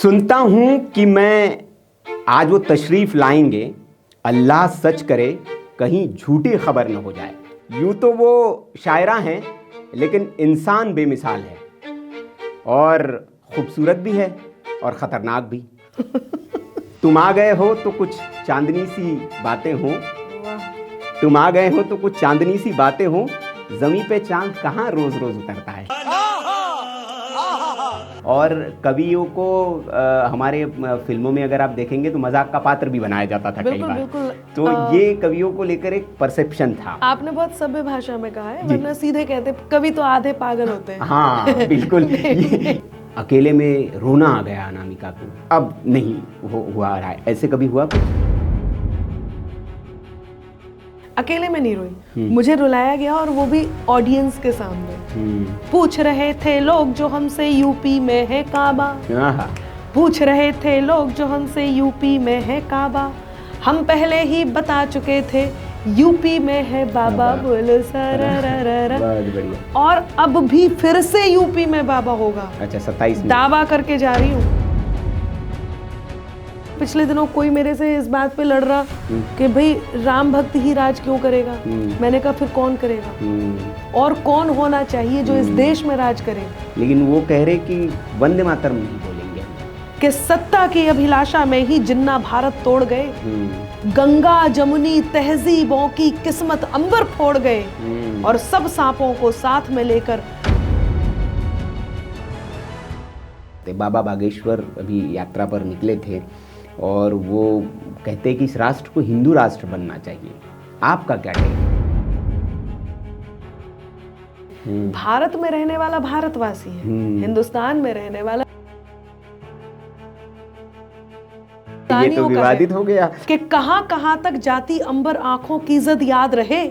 सुनता हूं कि मैं आज वो तशरीफ लाएंगे, अल्लाह सच करे कहीं झूठी खबर न हो जाए। यूं तो वो शायरा हैं लेकिन इंसान बेमिसाल है और खूबसूरत भी है और ख़तरनाक भी। तुम आ गए हो तो कुछ चांदनी सी बातें हों, तुम आ गए हो तो कुछ चांदनी सी बातें हों, ज़मीं पे चांद कहाँ रोज़ रोज़ उतरता है। और कवियों को हमारे फिल्मों में अगर आप देखेंगे तो मजाक का पात्र भी बनाया जाता था कई बार। बिल्कुल। तो ये कवियों को लेकर एक परसेप्शन था। आपने बहुत सभ्य भाषा में कहा है, वरना सीधे कहते कवि तो आधे पागल होते हैं। हाँ बिल्कुल। अकेले में रोना आ गया अनामिका को, अब नहीं हुआ रहा है। ऐसे कभी हुआ कुछ? अकेले में नहीं रोई, मुझे रुलाया गया और वो भी ऑडियंस के सामने। पूछ रहे थे लोग जो हमसे यूपी में है काबा, पूछ रहे थे लोग जो हमसे यूपी में है काबा, हम पहले ही बता चुके थे यूपी में है बाबा, बोलो सररररर। और अब भी फिर से यूपी में बाबा होगा। अच्छा 27 दावा करके जा रही हूँ। पिछले दिनों कोई मेरे से इस बात पे लड़ रहा कि भाई राम भक्त ही राज क्यों करेगा। मैंने कहा फिर कौन करेगा और कौन होना चाहिए जो इस देश में राज करे। लेकिन वो कह रहे कि वंदे मातरम नहीं बोलेंगे, कि सत्ता की अभिलाषा में ही जिन्ना भारत तोड़ गए, गंगा जमुनी तहजीबों की किस्मत अंबर फोड़ गए और सब सांपों को साथ में लेकर। बाबा बागेश्वर अभी यात्रा पर निकले थे और वो कहते हैं कि इस राष्ट्र को हिंदू राष्ट्र बनना चाहिए। आपका क्या कहना है? भारत में रहने वाला भारतवासी है, हिंदुस्तान में रहने वाला। ये तो विवादित हो गया कि कहां तक जाती अंबर आंखों की इज्जत याद रहे।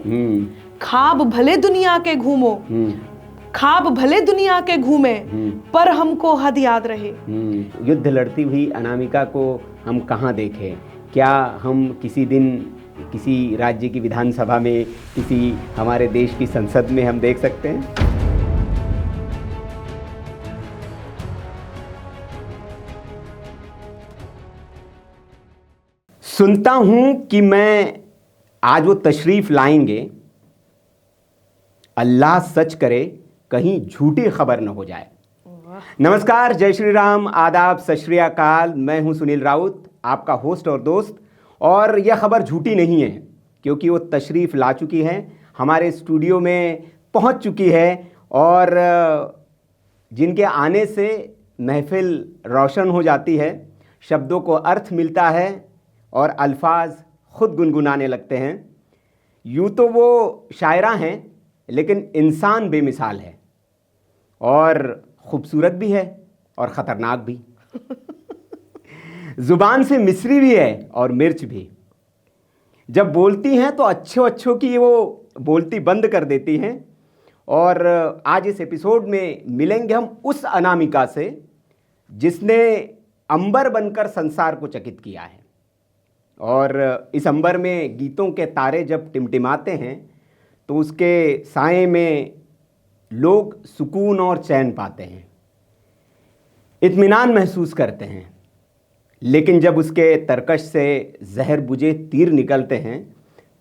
ख्वाब भले दुनिया के घूमो, ख्वाब भले दुनिया के घूमे, पर हमको हद याद रहे। युद्ध लड़ती हुई अनामिका को हम कहाँ देखें? क्या हम किसी दिन किसी राज्य की विधानसभा में, किसी हमारे देश की संसद में हम देख सकते हैं? सुनता हूं कि मैं आज वो तशरीफ लाएंगे, अल्लाह सच करे कहीं झूठी खबर न हो जाए। नमस्कार, जय श्री राम, आदाब, सत श्री अकाल। मैं हूं सुनील राउत, आपका होस्ट और दोस्त। और यह खबर झूठी नहीं है क्योंकि वो तशरीफ़ ला चुकी है, हमारे स्टूडियो में पहुंच चुकी है और जिनके आने से महफिल रोशन हो जाती है, शब्दों को अर्थ मिलता है और अल्फाज खुद गुनगुनाने लगते हैं। यूं तो वो शायरा हैं लेकिन इंसान बेमिसाल है और खूबसूरत भी है और ख़तरनाक भी। ज़ुबान से मिस्री भी है और मिर्च भी। जब बोलती हैं तो अच्छों की वो बोलती बंद कर देती हैं। और आज इस एपिसोड में मिलेंगे हम उस अनामिका से जिसने अंबर बनकर संसार को चकित किया है। और इस अंबर में गीतों के तारे जब टिमटिमाते हैं तो उसके साए में लोग सुकून और चैन पाते हैं, इत्मीनान महसूस करते हैं। लेकिन जब उसके तरकश से जहर बुझे तीर निकलते हैं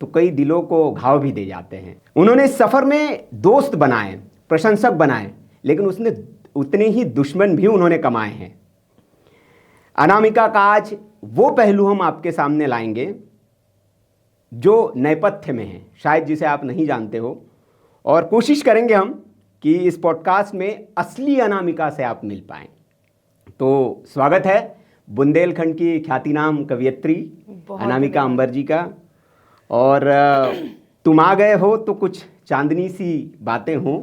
तो कई दिलों को घाव भी दे जाते हैं। उन्होंने इस सफ़र में दोस्त बनाए, प्रशंसक बनाए, लेकिन उसने उतने ही दुश्मन भी उन्होंने कमाए हैं। अनामिका का आज वो पहलू हम आपके सामने लाएंगे जो नेपथ्य में है, शायद जिसे आप नहीं जानते हो। और कोशिश करेंगे हम कि इस पॉडकास्ट में असली अनामिका से आप मिल पाएं। तो स्वागत है बुंदेलखंड की ख्यातिनाम कवियत्री अनामिका अंबर जी का। और तुम आ गए हो तो कुछ चांदनी सी बातें हों,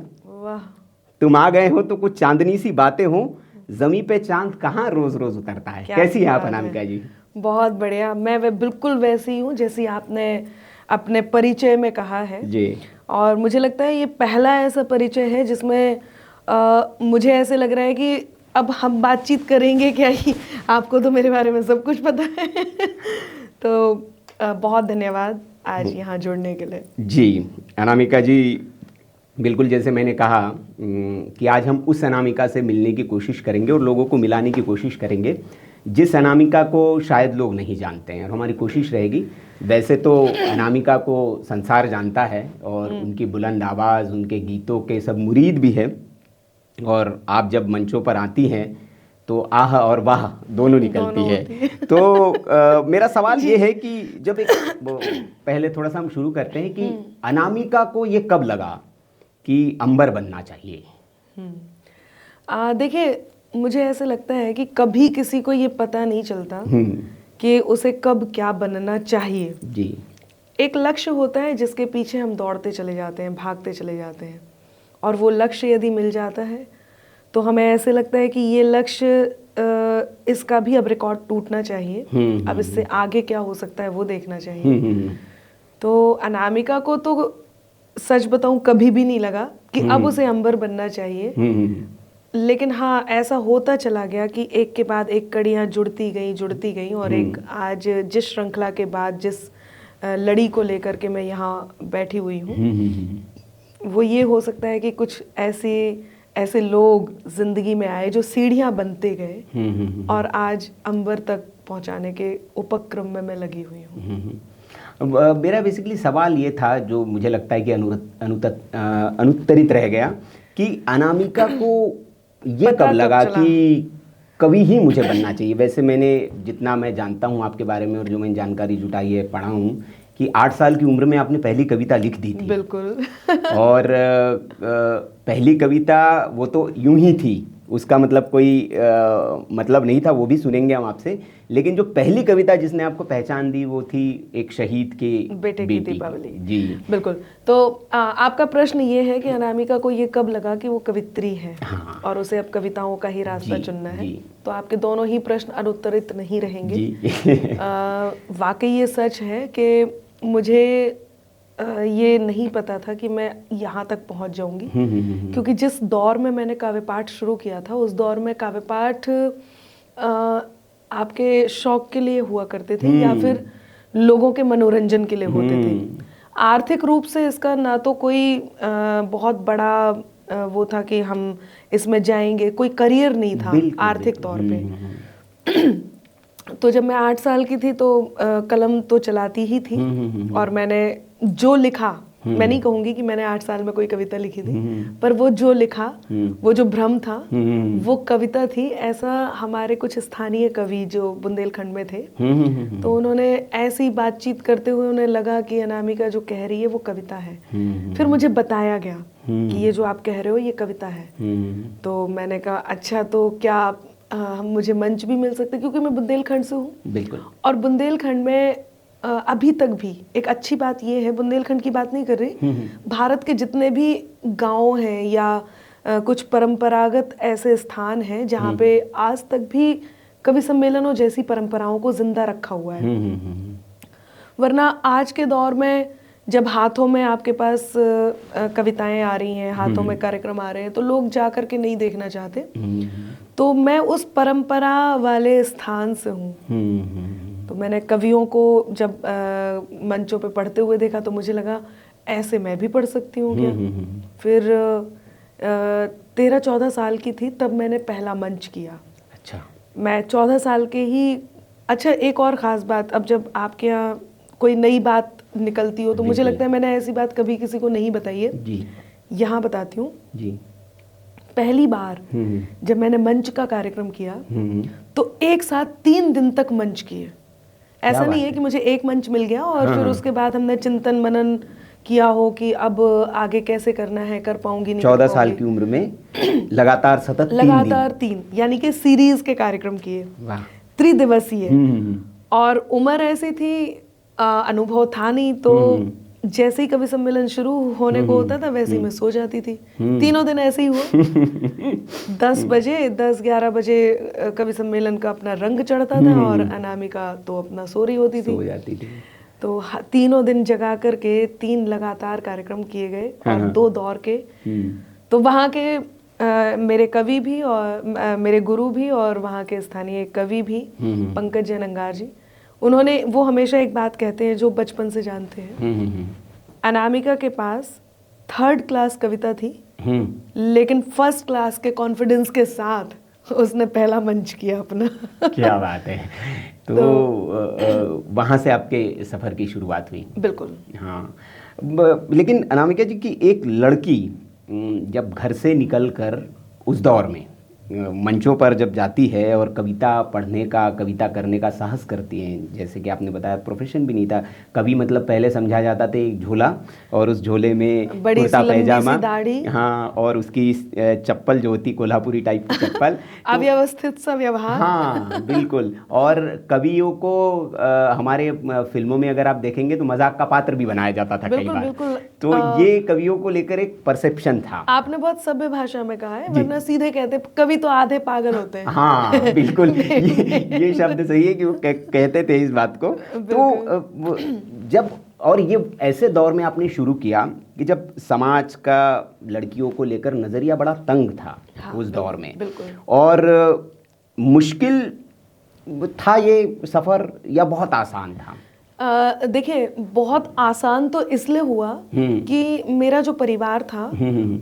तुम आ गए हो तो कुछ चांदनी सी बातें हों, ज़मीं पे चांद कहाँ रोज़ रोज़ उतरता है। कैसी हैं आप अनामिका जी? बहुत बढ़िया, मैं बिल्कुल वैसी हूँ जैसी आपने अपने परिचय में कहा है जी। और मुझे लगता है ये पहला ऐसा परिचय है जिसमें मुझे ऐसे लग रहा है कि अब हम बातचीत करेंगे क्या ही, आपको तो मेरे बारे में सब कुछ पता है। तो बहुत धन्यवाद आज यहाँ जुड़ने के लिए। जी अनामिका जी, बिल्कुल, जैसे मैंने कहा कि आज हम उस अनामिका से मिलने की कोशिश करेंगे और लोगों को मिलाने की कोशिश करेंगे जिस अनामिका को शायद लोग नहीं जानते हैं, और हमारी कोशिश रहेगी। वैसे तो अनामिका को संसार जानता है और उनकी बुलंद आवाज़, उनके गीतों के सब मुरीद भी है, और आप जब मंचों पर आती हैं तो आह और वाह दोनों निकलती है। तो मेरा सवाल ये है कि जब पहले थोड़ा सा हम शुरू करते हैं कि अनामिका को ये कब लगा कि अंबर बनना चाहिए? देखिए, मुझे ऐसे लगता है कि कभी किसी को ये पता नहीं चलता कि उसे कब क्या बनना चाहिए। जी। एक लक्ष्य होता है जिसके पीछे हम दौड़ते चले जाते हैं, भागते चले जाते हैं, और वो लक्ष्य यदि मिल जाता है तो हमें ऐसे लगता है कि ये लक्ष्य इसका भी अब रिकॉर्ड टूटना चाहिए, अब इससे आगे क्या हो सकता है वो देखना चाहिए। तो अनामिका को तो सच बताऊं कभी भी नहीं लगा कि अब उसे अंबर बनना चाहिए, लेकिन हाँ, ऐसा होता चला गया कि एक के बाद एक कड़ियाँ जुड़ती गई और एक आज जिस श्रृंखला के बाद जिस लड़ी को लेकर के मैं यहाँ बैठी हुई हूँ, वो ये हो सकता है कि कुछ ऐसे लोग जिंदगी में आए जो सीढ़ियाँ बनते गए और आज अंबर तक पहुँचाने के उपक्रम में मैं लगी हुई हूँ। मेरा बेसिकली सवाल ये था, जो मुझे लगता है कि अनुत्तरित रह गया, कि अनामिका को ये कब लगा कि कवि ही मुझे बनना चाहिए? वैसे मैंने जितना मैं जानता हूँ आपके बारे में और जो मैंने जानकारी जुटाई है, पढ़ा हूँ कि 8 साल की उम्र में आपने पहली कविता लिख दी थी। बिल्कुल। और पहली कविता वो तो यूं ही थी, उसका मतलब कोई मतलब नहीं था, वो भी सुनेंगे हम आपसे। लेकिन जो पहली कविता जिसने आपको पहचान दी वो थी एक शहीद के बेटे की दीपावली। जी बिल्कुल। तो आपका प्रश्न ये है कि अनामिका को ये कब लगा कि वो कवित्री है, हाँ, और उसे अब कविताओं का ही रास्ता चुनना है। तो आपके दोनों ही प्रश्न अनुत्तरित नहीं रहेंगे। वाकई ये सच है कि मुझे ये नहीं पता था कि मैं यहाँ तक पहुँच जाऊँगी, क्योंकि जिस दौर में मैंने काव्य पाठ शुरू किया था उस दौर में काव्य पाठ आपके शौक के लिए हुआ करते थे या फिर लोगों के मनोरंजन के लिए होते थे। आर्थिक रूप से इसका ना तो कोई बहुत बड़ा वो था कि हम इसमें जाएंगे, कोई करियर नहीं था आर्थिक तौर पे। तो जब मैं 8 साल की थी तो कलम तो चलाती ही थी, और मैंने जो लिखा, मैं नहीं कहूँगी कि मैंने 8 साल में कोई कविता लिखी थी, पर वो जो लिखा, वो जो भ्रम था, वो कविता थी। ऐसा हमारे कुछ स्थानीय कवि जो बुंदेलखंड में थे, तो उन्होंने ऐसी बातचीत करते हुए उन्हें लगा कि अनामिका जो कह रही है वो कविता है। फिर मुझे बताया गया कि ये जो आप कह रहे हो ये कविता है। तो मैंने कहा अच्छा, तो क्या मुझे मंच भी मिल सकते, क्योंकि मैं बुंदेलखंड से हूँ। बिल्कुल। और बुंदेलखंड में अभी तक भी एक अच्छी बात ये है, बुंदेलखंड की बात नहीं कर रही, भारत के जितने भी गांव हैं या कुछ परंपरागत ऐसे स्थान हैं जहाँ पे आज तक भी कवि सम्मेलनों जैसी परंपराओं को जिंदा रखा हुआ है। वरना आज के दौर में जब हाथों में आपके पास कविताएं आ रही हैं, हाथों में कार्यक्रम आ रहे हैं, तो लोग जा कर के नहीं देखना चाहते। तो मैं उस परंपरा वाले स्थान से हूँ। तो मैंने कवियों को जब मंचों पे पढ़ते हुए देखा तो मुझे लगा ऐसे मैं भी पढ़ सकती हूँ क्या। फिर 13-14 साल की थी तब मैंने पहला मंच किया। अच्छा। मैं 14 साल के ही, अच्छा एक और ख़ास बात, अब जब आपके यहाँ कोई नई बात निकलती हो तो मुझे लगता है मैंने ऐसी बात कभी किसी को नहीं बताई है जी, यहाँ बताती हूँ जी। पहली बार जब मैंने मंच का कार्यक्रम किया तो एक साथ 3 दिन तक मंच किए। ऐसा नहीं है कि मुझे एक मंच मिल गया और फिर उसके बाद हमने चिंतन मनन किया हो कि अब आगे कैसे करना है, कर पाऊंगी नहीं। 14 साल की उम्र में लगातार सतत 3 यानी कि सीरीज के कार्यक्रम किए, त्रिदिवसीय। और उम्र ऐसी थी, अनुभव था नहीं, तो जैसे ही कवि सम्मेलन शुरू होने को होता था वैसे ही मैं सो जाती थी। तीनों दिन ऐसे ही हुआ। 10-11 बजे कवि सम्मेलन का अपना रंग चढ़ता था और अनामिका तो अपना सो रही होती थी। तो तीनों दिन जगा करके 3 लगातार कार्यक्रम किए गए और 2 दौर के। तो वहाँ के मेरे कवि भी और मेरे गुरु भी और वहाँ के स्थानीय कवि भी, पंकज जैन अंगार जी, उन्होंने, वो हमेशा एक बात कहते हैं जो बचपन से जानते हैं, अनामिका के पास 3rd क्लास कविता थी, लेकिन 1st क्लास के कॉन्फिडेंस के साथ उसने पहला मंच किया अपना। क्या बात है। तो वहाँ से आपके सफ़र की शुरुआत हुई। बिल्कुल। हाँ, लेकिन अनामिका जी की एक लड़की जब घर से निकलकर उस दौर में मंचों पर जब जाती है और कविता पढ़ने का, कविता करने का साहस करती हैं, जैसे कि आपने बताया प्रोफेशन भी नहीं था कभी, मतलब पहले समझा जाता था एक झोला और उस झोले में बड़ी कुर्ता पैजामा, दाढ़ी, हाँ, और उसकी चप्पल जो होती कोल्हापुरी टाइप की चप्पल, अव्यवस्थित सा व्यवहार। हाँ बिल्कुल। और कवियों को हमारे फिल्मों में अगर आप देखेंगे तो मजाक का पात्र भी बनाया जाता था कई बार। बिल्कुल। तो ये कवियों को लेकर एक परसेप्शन था। आपने बहुत सभ्य भाषा में कहा है, वरना सीधे कहते कवि तो आधे पागल होते हैं। हाँ बिल्कुल, ये शब्द सही है कि वो कहते थे इस बात को। तो जब, और ये ऐसे दौर में आपने शुरू किया कि जब समाज का लड़कियों को लेकर नज़रिया बड़ा तंग था। हाँ, उस दौर में और मुश्किल था ये सफ़र या बहुत आसान था? देखिए, बहुत आसान तो इसलिए हुआ कि मेरा जो परिवार था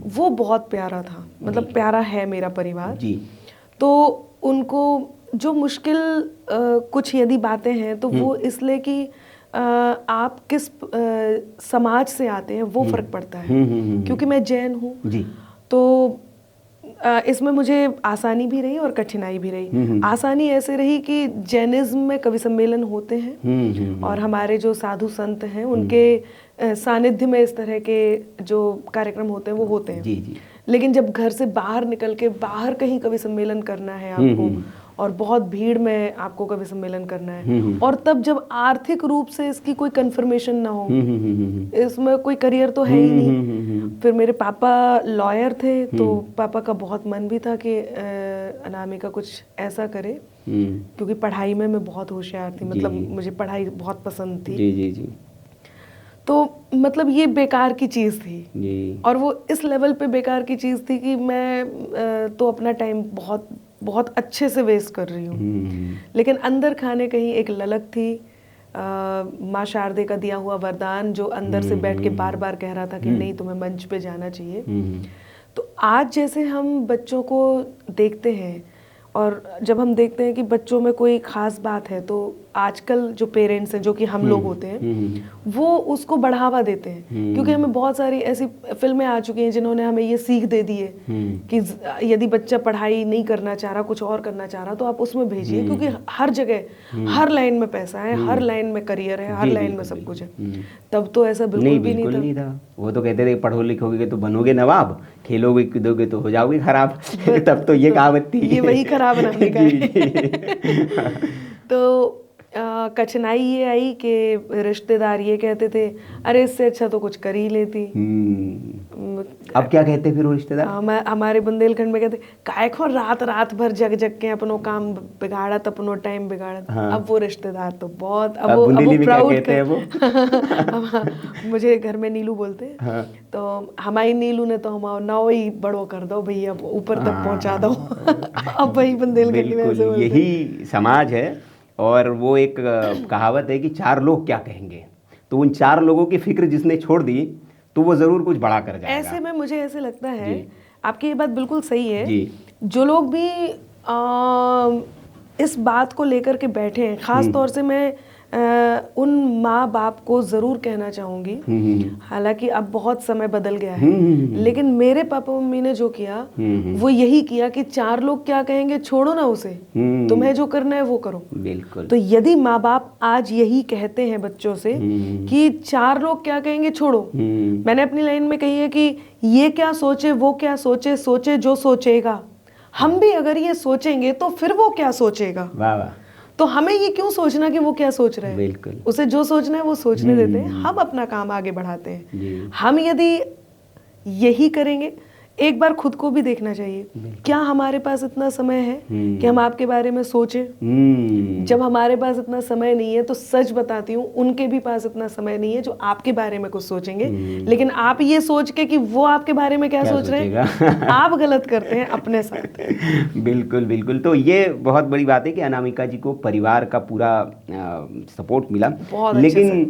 वो बहुत प्यारा था, मतलब प्यारा है मेरा परिवार जी। तो उनको जो मुश्किल कुछ यदि बातें हैं तो वो इसलिए कि आप किस समाज से आते हैं वो फर्क पड़ता है। क्योंकि मैं जैन हूँ तो इसमें मुझे आसानी भी रही और कठिनाई भी रही। आसानी ऐसे रही कि जैनिज्म में कवि सम्मेलन होते हैं और हमारे जो साधु संत हैं उनके सानिध्य में इस तरह के जो कार्यक्रम होते हैं वो होते हैं। जी। लेकिन जब घर से बाहर निकल के बाहर कहीं कवि सम्मेलन करना है आपको और बहुत भीड़ में आपको कवि सम्मेलन करना है और तब जब आर्थिक रूप से इसकी कोई कंफर्मेशन ना हो, इसमें कोई करियर तो है ही नहीं। फिर मेरे पापा लॉयर थे तो पापा का बहुत मन भी था कि अनामिका कुछ ऐसा करे, क्योंकि पढ़ाई में मैं बहुत होशियार थी, मतलब मुझे पढ़ाई बहुत पसंद थी। जी। तो मतलब ये बेकार की चीज़ थी और वो इस लेवल पे बेकार की चीज़ थी कि मैं तो अपना टाइम बहुत बहुत अच्छे से वेस्ट कर रही हूँ। लेकिन अंदर खाने कहीं एक ललक थी, माँ शारदे का दिया हुआ वरदान जो अंदर से बैठ के बार बार कह रहा था कि नहीं, तुम्हें मंच पे जाना चाहिए। तो आज जैसे हम बच्चों को देखते हैं और जब हम देखते हैं कि बच्चों में कोई ख़ास बात है तो आजकल जो पेरेंट्स हैं, जो कि हम लोग होते हैं, वो उसको बढ़ावा देते हैं। क्योंकि हमें बहुत सारी ऐसी फिल्में आ चुकी हैं जिन्होंने हमें ये सीख दे दी है कि यदि बच्चा पढ़ाई नहीं करना चाह रहा, कुछ और करना चाह रहा, तो आप उसमें भेजिए, क्योंकि हर जगह हर लाइन में पैसा है, हर लाइन में करियर है, हर लाइन में सब कुछ है। तब तो ऐसा बिल्कुल भी नहीं था। वो तो कहते थे पढ़ो लिखोगे तो बनोगे नवाब, खेलोगे कूदोगे तो हो जाओगे खराब। तब तो ये कहावत थी, ये वही खराब बनाने का है। तो कठिनाई ये आई कि रिश्तेदार ये कहते थे अरे इससे अच्छा तो कुछ कर ही लेती। अब क्या कहते फिर वो रिश्तेदार? हमारे बुंदेलखंड में कहते काहे को रात भर जग के अपनो काम बिगाड़त, अपनो टाइम बिगाड़त। हाँ। अब वो रिश्तेदार तो बहुत, अब वो प्राउड कहते हैं वो। मुझे घर में नीलू बोलते हैं। हाँ। तो हमारी नीलू ने तो हम नाव ही बड़ो कर दो भैया, ऊपर तक पहुंचा दो। अब वही बुंदेलखंड में ऐसे बोलते हैं। यही समाज है और वो एक कहावत है कि 4 लोग क्या कहेंगे, तो उन 4 लोगों की फिक्र जिसने छोड़ दी तो वो जरूर कुछ बड़ा कर जाएगा। ऐसे में मुझे ऐसे लगता है, आपकी ये बात बिल्कुल सही है जी। जो लोग भी इस बात को लेकर के बैठे हैं, खास तौर से मैं उन माँ बाप को ज़रूर कहना चाहूँगी, हालांकि अब बहुत समय बदल गया है, लेकिन मेरे पापा मम्मी ने जो किया वो यही किया कि 4 लोग क्या कहेंगे छोड़ो ना उसे, तुम्हें जो करना है वो करो। बिल्कुल। तो यदि माँ बाप आज यही कहते हैं बच्चों से कि 4 लोग क्या कहेंगे छोड़ो, मैंने अपनी लाइन में कही है कि ये क्या सोचे वो क्या सोचे, सोचे जो सोचेगा। हम भी अगर ये सोचेंगे तो फिर वो क्या सोचेगा। वाह वाह। तो हमें ये क्यों सोचना कि वो क्या सोच रहे हैं। बिल्कुल। उसे जो सोचना है वो सोचने देते हैं, हम अपना काम आगे बढ़ाते हैं। हम यदि यही करेंगे, एक बार खुद को भी देखना चाहिए, क्या हमारे पास इतना समय है कि हम आपके बारे में सोचें। जब हमारे पास इतना समय नहीं है तो सच बताती हूँ उनके भी पास इतना समय नहीं है जो आपके बारे में कुछ सोचेंगे। लेकिन आप ये सोच के कि वो आपके बारे में क्या सोच रहे हैं, आप गलत करते हैं अपने साथ। बिल्कुल बिल्कुल। तो ये बहुत बड़ी बात है कि अनामिका जी को परिवार का पूरा सपोर्ट मिला। लेकिन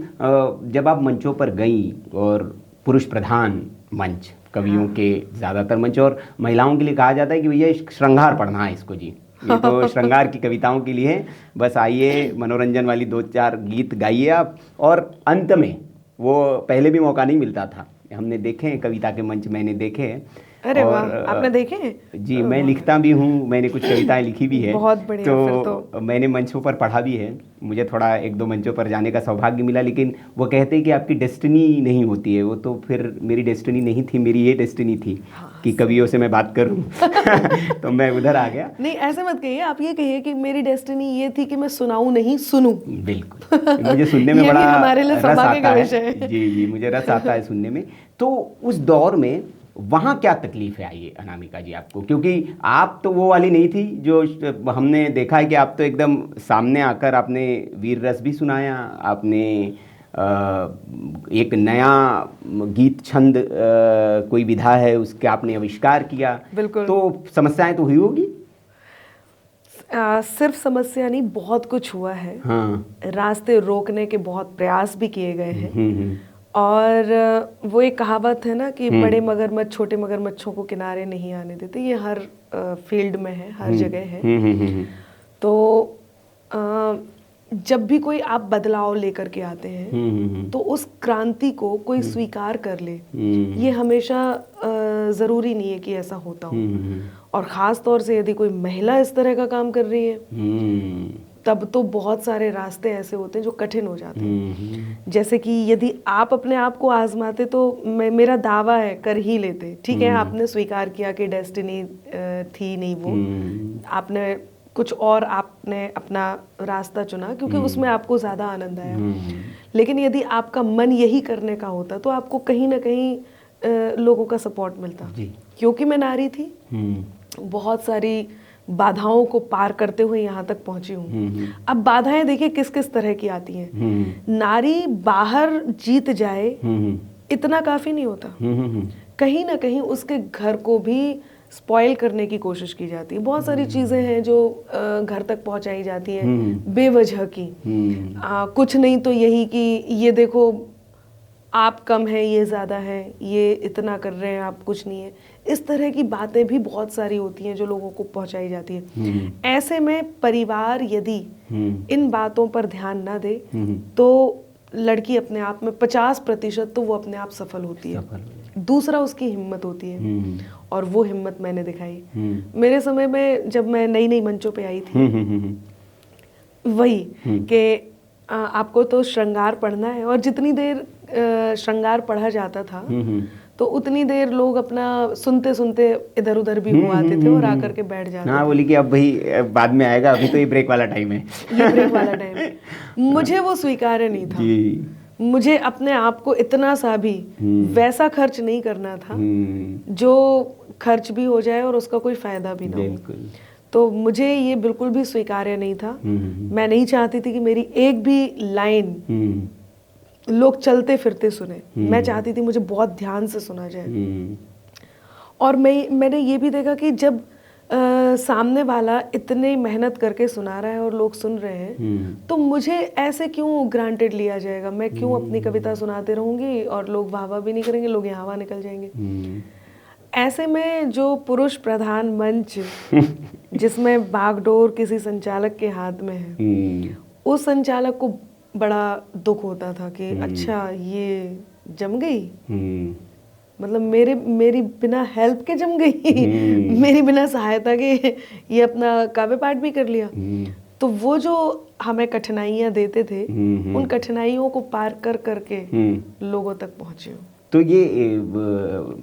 जब आप मंचों पर गई और पुरुष प्रधान मंच, कवियों के ज़्यादातर मंच, और महिलाओं के लिए कहा जाता है कि भैया श्रृंगार पढ़ना है इसको जी, ये तो श्रृंगार की कविताओं के लिए है, बस आइए मनोरंजन वाली 2-4 गीत गाइए आप, और अंत में वो पहले भी मौका नहीं मिलता था, हमने देखे हैं कविता के मंच, मैंने देखे हैं। अरे वाह, आपने देखे हैं? जी, मैं लिखता भी हूँ, मैंने कुछ कविताएं लिखी भी है। बहुत बढ़िया। तो मैंने मंचों पर पढ़ा भी है, मुझे थोड़ा 1-2 मंचों पर जाने का सौभाग्य मिला, लेकिन वो कहते हैं कि आपकी डेस्टिनी नहीं होती है, वो तो फिर मेरी डेस्टिनी नहीं थी, मेरी ये डेस्टिनी थी कि कवियों से मैं बात करूं। तो मैं उधर आ गया। नहीं, ऐसे मत कहिए, आप ये कहिए कि मेरी डेस्टिनी ये थी कि मैं सुनाऊं नहीं, सुनूं। बिल्कुल, मुझे सुनने में बड़ा हमारे लिए रस आता है। है। जी, मुझे रस आता है सुनने में। तो उस दौर में वहाँ क्या तकलीफ है आई अनामिका जी आपको, क्योंकि आप तो वो वाली नहीं थी जो हमने देखा है कि आप तो एकदम सामने आकर आपने वीर रस भी सुनाया, आपने एक नया गीत छंद कोई विधा है उसके आपने आविष्कार किया। बिल्कुल। तो समस्याएं तो हुई होगी? सिर्फ समस्या नहीं, बहुत कुछ हुआ है। हाँ। रास्ते रोकने के बहुत प्रयास भी किए गए हैं। और वो एक कहावत है ना कि बड़े मगरमच्छ छोटे मगरमच्छों को किनारे नहीं आने देते, ये हर फील्ड में है, हर जगह है। तो जब भी कोई आप बदलाव लेकर के आते हैं तो उस क्रांति को कोई स्वीकार कर ले, ये हमेशा ज़रूरी नहीं है कि ऐसा होता हो। और ख़ास तौर से यदि कोई महिला इस तरह का काम कर रही है तब तो बहुत सारे रास्ते ऐसे होते हैं जो कठिन हो जाते हैं। जैसे कि यदि आप अपने आप को आजमाते तो मेरा दावा है कर ही लेते। ठीक है, आपने स्वीकार किया कि डेस्टिनी थी नहीं वो, आपने कुछ और आपने अपना रास्ता चुना क्योंकि उसमें आपको ज़्यादा आनंद आया। लेकिन यदि आपका मन यही करने का होता तो आपको कहीं ना कहीं लोगों का सपोर्ट मिलता। क्योंकि मैं नारी थी, बहुत सारी बाधाओं को पार करते हुए यहाँ तक पहुंची हूँ। अब बाधाएं देखिए किस किस तरह की आती हैं। नारी बाहर जीत जाए इतना काफी नहीं होता, कहीं ना कहीं उसके घर को भी स्पॉइल करने की कोशिश की जाती है। बहुत सारी चीजें हैं जो घर तक पहुंचाई जाती हैं बेवजह की। कुछ नहीं तो यही कि ये देखो आप कम है, ये ज़्यादा है, ये इतना कर रहे हैं, आप कुछ नहीं है। इस तरह की बातें भी बहुत सारी होती हैं जो लोगों को पहुंचाई जाती है। ऐसे में परिवार यदि इन बातों पर ध्यान ना दे तो लड़की अपने आप में 50% तो वो अपने आप सफल होती है। दूसरा उसकी हिम्मत होती है, और वो हिम्मत मैंने दिखाई। मेरे समय में जब मैं नई नई मंचों पे आई थी, वही कि आपको तो श्रृंगार पढ़ना है, और जितनी देर श्रृंगार पढ़ा जाता था तो उतनी देर लोग अपना सुनते सुनते इधर उधर भी हो आते थे और आकर के बैठ जाते। हाँ, बोली कि अब भाई बाद में आएगा, अभी तो ये ब्रेक वाला टाइम है। ये ब्रेक वाला टाइम है। मुझे वो स्वीकार्य नहीं था। मुझे अपने आप को इतना सा भी वैसा खर्च नहीं करना था जो खर्च भी हो जाए और उसका कोई फायदा भी ना हो। तो मुझे ये बिल्कुल भी स्वीकार्य नहीं था। मैं नहीं चाहती थी कि मेरी एक भी लाइन लोग चलते फिरते सुने। मैं चाहती थी मुझे बहुत ध्यान से सुना जाए। और मैंने ये भी देखा कि जब सामने वाला इतने मेहनत करके सुना रहा है और लोग सुन रहे हैं तो मुझे ऐसे क्यों ग्रांटेड लिया जाएगा। मैं क्यों अपनी कविता सुनाते रहूंगी और लोग वाह वाह भी नहीं करेंगे, लोग यहाँ वहाँ निकल जाएंगे। ऐसे में जो पुरुष प्रधान मंच जिसमें बागडोर किसी संचालक के हाथ में है, उस संचालक को बड़ा दुख होता था कि अच्छा ये जम गई, मतलब मेरी बिना हेल्प के जम गई, मेरी बिना सहायता के ये अपना काव्य पाठ भी कर लिया। तो वो जो हमें कठिनाइयाँ देते थे उन कठिनाइयों को पार कर करके लोगों तक पहुँचे। तो ये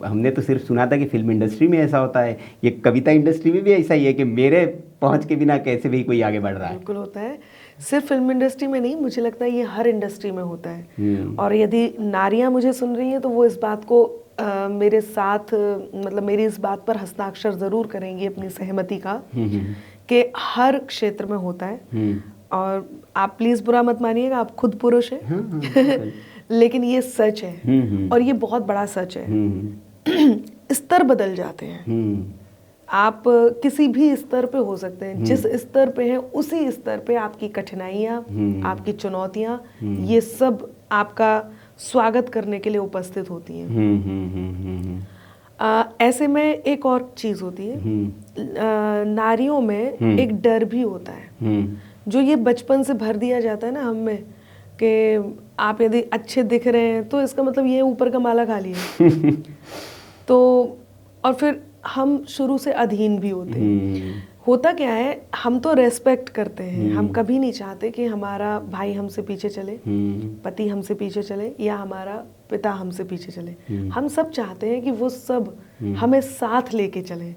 हमने तो सिर्फ सुना था कि फिल्म इंडस्ट्री में ऐसा होता है, ये कविता इंडस्ट्री में भी ऐसा ही है कि मेरे पहुंच के बिना कैसे भी कोई आगे बढ़ रहा है। बिल्कुल होता है, सिर्फ फिल्म इंडस्ट्री में नहीं, मुझे लगता है ये हर इंडस्ट्री में होता है। और यदि नारियां मुझे सुन रही हैं तो वो इस बात को मेरे साथ मतलब मेरी इस बात पर हस्ताक्षर जरूर करेंगी अपनी सहमति का कि हर क्षेत्र में होता है। और आप प्लीज बुरा मत मानिएगा, आप खुद पुरुष हैं लेकिन ये सच है और ये बहुत बड़ा सच है। स्तर बदल जाते हैं, आप किसी भी स्तर पे हो सकते हैं, जिस स्तर पे हैं उसी स्तर पे आपकी कठिनाइयाँ, आपकी चुनौतियाँ, ये सब आपका स्वागत करने के लिए उपस्थित होती हैं। ऐसे में एक और चीज होती है, नारियों में एक डर भी होता है जो ये बचपन से भर दिया जाता है ना हम में, कि आप यदि अच्छे दिख रहे हैं तो इसका मतलब ये ऊपर का माला खा लिया। तो और फिर हम शुरू से अधीन भी होते हैं। होता क्या है, हम तो रेस्पेक्ट करते हैं, हम कभी नहीं चाहते कि हमारा भाई हमसे पीछे चले, पति हमसे पीछे चले, या हमारा पिता हमसे पीछे चले। हम सब चाहते हैं कि वो सब हमें साथ लेके चले।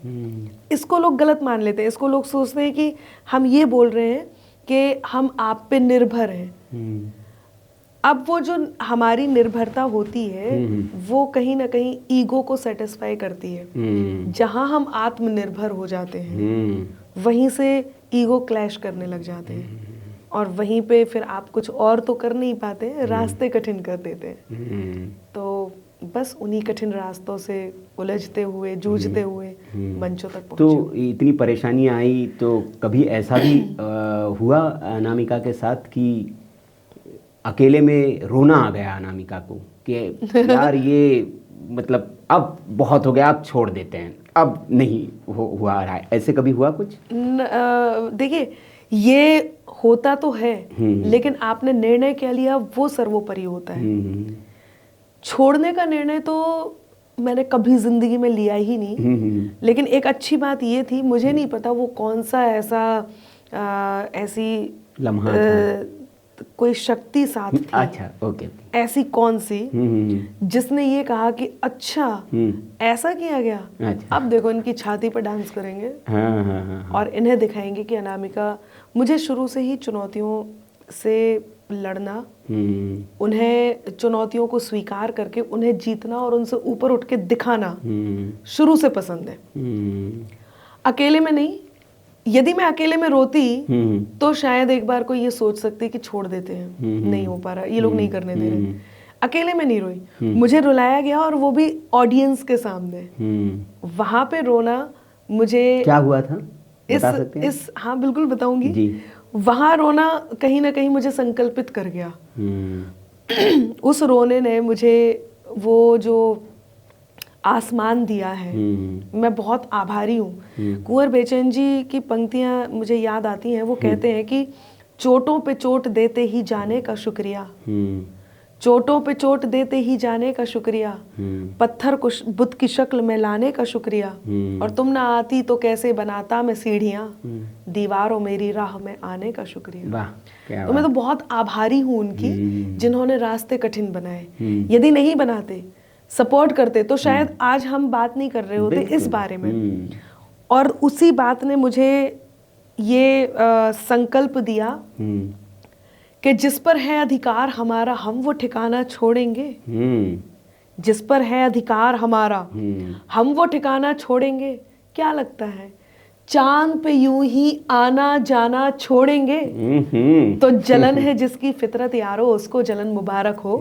इसको लोग गलत मान लेते हैं, इसको लोग सोचते हैं कि हम ये बोल रहे हैं कि हम आप पे निर्भर हैं। अब वो जो हमारी निर्भरता होती है वो कहीं ना कहीं ईगो को सेटिस्फाई करती है। जहां हम आत्मनिर्भर हो जाते हैं वहीं से ईगो क्लैश करने लग जाते हैं, और वहीं पे फिर आप कुछ और तो कर नहीं पाते, रास्ते कठिन कर देते हैं। तो बस उन्हीं कठिन रास्तों से उलझते हुए, जूझते हुए मंचों तक पहुंचे। तो इतनी परेशानियां आई तो कभी ऐसा भी हुआ अनामिका के साथ कि अकेले में रोना आ गया अनामिका को कि यार ये मतलब अब बहुत हो गया, अब छोड़ देते हैं, अब नहीं हुआ रहा है, ऐसे कभी हुआ कुछ? देखिए, ये होता तो है, लेकिन आपने निर्णय क्या लिया वो सर्वोपरि होता है। छोड़ने का निर्णय तो मैंने कभी जिंदगी में लिया ही नहीं, लेकिन एक अच्छी बात ये थी, मुझे नहीं पता वो कौन सा ऐसी लम्हा था, कोई शक्ति साथ थी। अच्छा, ओके। ऐसी कौन सी जिसने ये कहा कि अच्छा ऐसा किया गया, अच्छा, अब देखो इनकी छाती पर डांस करेंगे। हाँ। और इन्हें दिखाएंगे कि अनामिका। मुझे शुरू से ही चुनौतियों से लड़ना, उन्हें चुनौतियों को स्वीकार करके उन्हें जीतना और उनसे ऊपर उठ के दिखाना शुरू से पसंद है। अकेले में नहीं, यदि मैं अकेले में रोती तो शायद एक बार कोई ये सोच सकती कि छोड़ देते हैं, नहीं हो पा रहा, ये लोग नहीं करने दे रहे। अकेले में नहीं रोई, मुझे रुलाया गया, और वो भी ऑडियंस के सामने। वहां पे रोना मुझे क्या हुआ था बता सकते हैं? हाँ बिल्कुल बताऊंगी। वहां रोना कहीं ना कहीं मुझे संकल्पित कर गया। उस रोने ने मुझे वो जो आसमान दिया है, मैं बहुत आभारी हूँ। कुंवर बेचैन जी की पंक्तियां मुझे याद आती हैं। वो कहते हैं कि चोटों पे चोट देते ही जाने का शुक्रिया, चोटों पे चोट देते ही जाने का शुक्रिया, पत्थर को बुत की शक्ल में लाने का शुक्रिया, और तुम ना आती तो कैसे बनाता मैं सीढ़ियां, दीवारों मेरी राह में आने का शुक्रिया। तो मैं तो बहुत आभारी हूँ उनकी, जिन्होंने रास्ते कठिन बनाए। यदि नहीं बनाते, सपोर्ट करते, तो शायद आज हम बात नहीं कर रहे होते इस बारे में। और उसी बात ने मुझे ये संकल्प दिया कि जिस पर है अधिकार हमारा, हम वो ठिकाना छोड़ेंगे। जिस पर है अधिकार हमारा, हम वो ठिकाना छोड़ेंगे। क्या लगता है, चांद पे यूं ही आना जाना छोड़ेंगे? तो जलन है जिसकी फितरत यारो, उसको जलन मुबारक हो।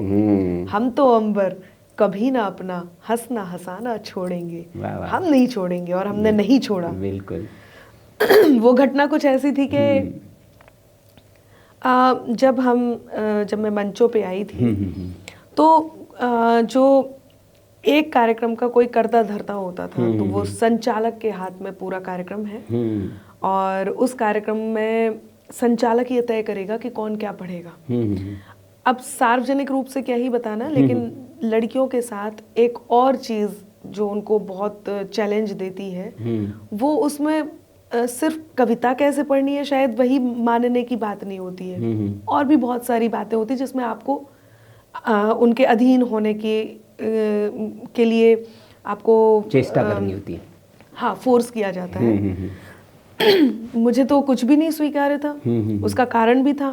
हम तो अंबर कभी ना अपना हंसना हंसाना छोड़ेंगे। हम नहीं छोड़ेंगे, और हमने नहीं छोड़ा। बिल्कुल। वो घटना कुछ ऐसी थी कि जब मैं मंचों पे आई थी, तो जो एक कार्यक्रम का कोई करता धरता होता था, तो वो संचालक के हाथ में पूरा कार्यक्रम है, और उस कार्यक्रम में संचालक ये तय करेगा कि कौन क्या पढ़ेगा। अब सार्वजनिक रूप से क्या ही बताना, लेकिन लड़कियों के साथ एक और चीज़ जो उनको बहुत चैलेंज देती है, वो उसमें सिर्फ कविता कैसे पढ़नी है शायद वही मानने की बात नहीं होती है, और भी बहुत सारी बातें होती है जिसमें आपको उनके अधीन होने के लिए आपको चेष्टा करनी होती है। हाँ, फोर्स किया जाता है। मुझे तो कुछ भी नहीं स्वीकार्य था। उसका कारण भी था,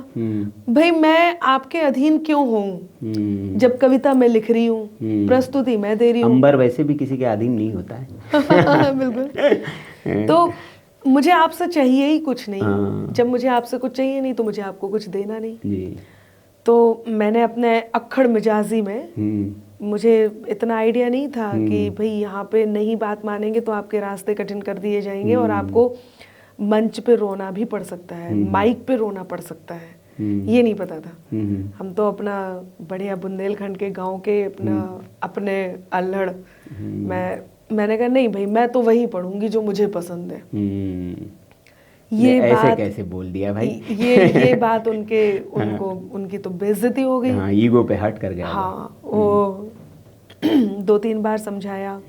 भाई मैं आपके अधीन क्यों हूँ जब कविता मैं लिख रही हूँ, प्रस्तुति मैं दे रही हूँ। अंबर वैसे भी किसी के अधीन नहीं होता है। बिल्कुल। तो मुझे आपसे चाहिए ही कुछ नहीं। जब मुझे आपसे कुछ चाहिए नहीं तो मुझे आपको कुछ देना नहीं। तो मैंने अपने अक्खड़ मिजाजी में, मुझे इतना आइडिया नहीं था कि भाई यहाँ पे नहीं बात मानेंगे तो आपके रास्ते कठिन कर दिए जाएंगे और आपको मंच पे रोना भी पड़ सकता है, माइक पे रोना पड़ सकता है। ये नहीं पता था। हम तो अपना बढ़िया बुंदेलखंड के गांव के अपने अल्हड़, मैंने कहा नहीं भाई, मैं तो वही पढ़ूंगी जो मुझे पसंद है। ये ऐसे बात कैसे बोल दिया भाई? ये बात उनकी तो बेइज्जती हो गई। हाँ, ईगो पे हट कर गया। हाँ, वो 2-3 बार समझाया।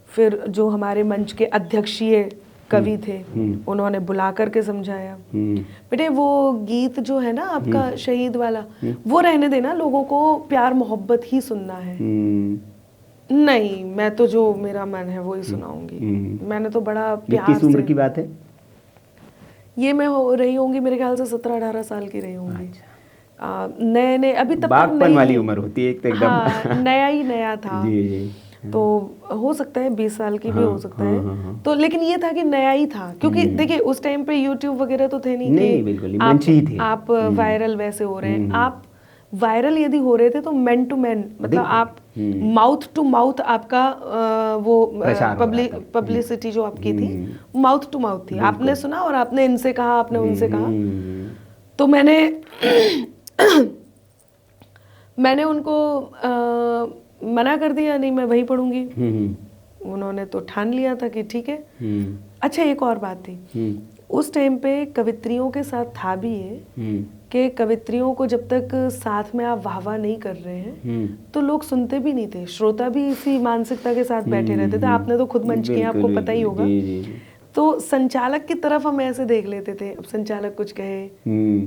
फिर जो हमारे मंच के अध्यक्षीय कवि थे, उन्होंने बुला करके समझाया, बेटे वो गीत जो है ना आपका शहीद वाला, वो रहने देना, लोगों को प्यार मोहब्बत ही सुनना है। नहीं, मैं तो जो मेरा मन है वो ही सुनाऊंगी। मैंने तो बड़ा प्यार से। किस उम्र की बात है ये? मैं हो रही होंगी मेरे ख्याल से 17-18 साल की रही होंगी। नए अभी तब बागपन वाली उम्र होती है एक तो एकदम। हाँ, नया था। जी। तो हो सकता है 20 साल की भी हो सकता है। तो लेकिन ये था कि नया ही था, क्योंकि देखिए उस टाइम पे YouTube वगैरह तो थे नहीं बिल्कुल मंच ही थे। आप वायरल वैसे हो रहे हैं। आप वायरल यदि हो रहे थे तो मैन टू मैन, मतलब आप माउथ टू माउथ आपका वो पब्लिसिटी जो आपकी थी माउथ टू माउथ थी। आपने सुना और आपने इनसे कहा, आपने उनसे कहा। तो मैंने उनको मना कर दिया, नहीं मैं वही पढ़ूंगी। उन्होंने तो ठान लिया था कि ठीक है। अच्छा, एक और बात थी उस टाइम पे, कवित्रियों के साथ था भी ये कि कवित्रियों को जब तक साथ में आप वाहवा नहीं कर रहे हैं तो लोग सुनते भी नहीं थे। श्रोता भी इसी मानसिकता के साथ बैठे रहते थे। आपने तो खुद मंच किया, आपको पता ही होगा। तो संचालक की तरफ हम ऐसे देख लेते थे, अब संचालक कुछ कहे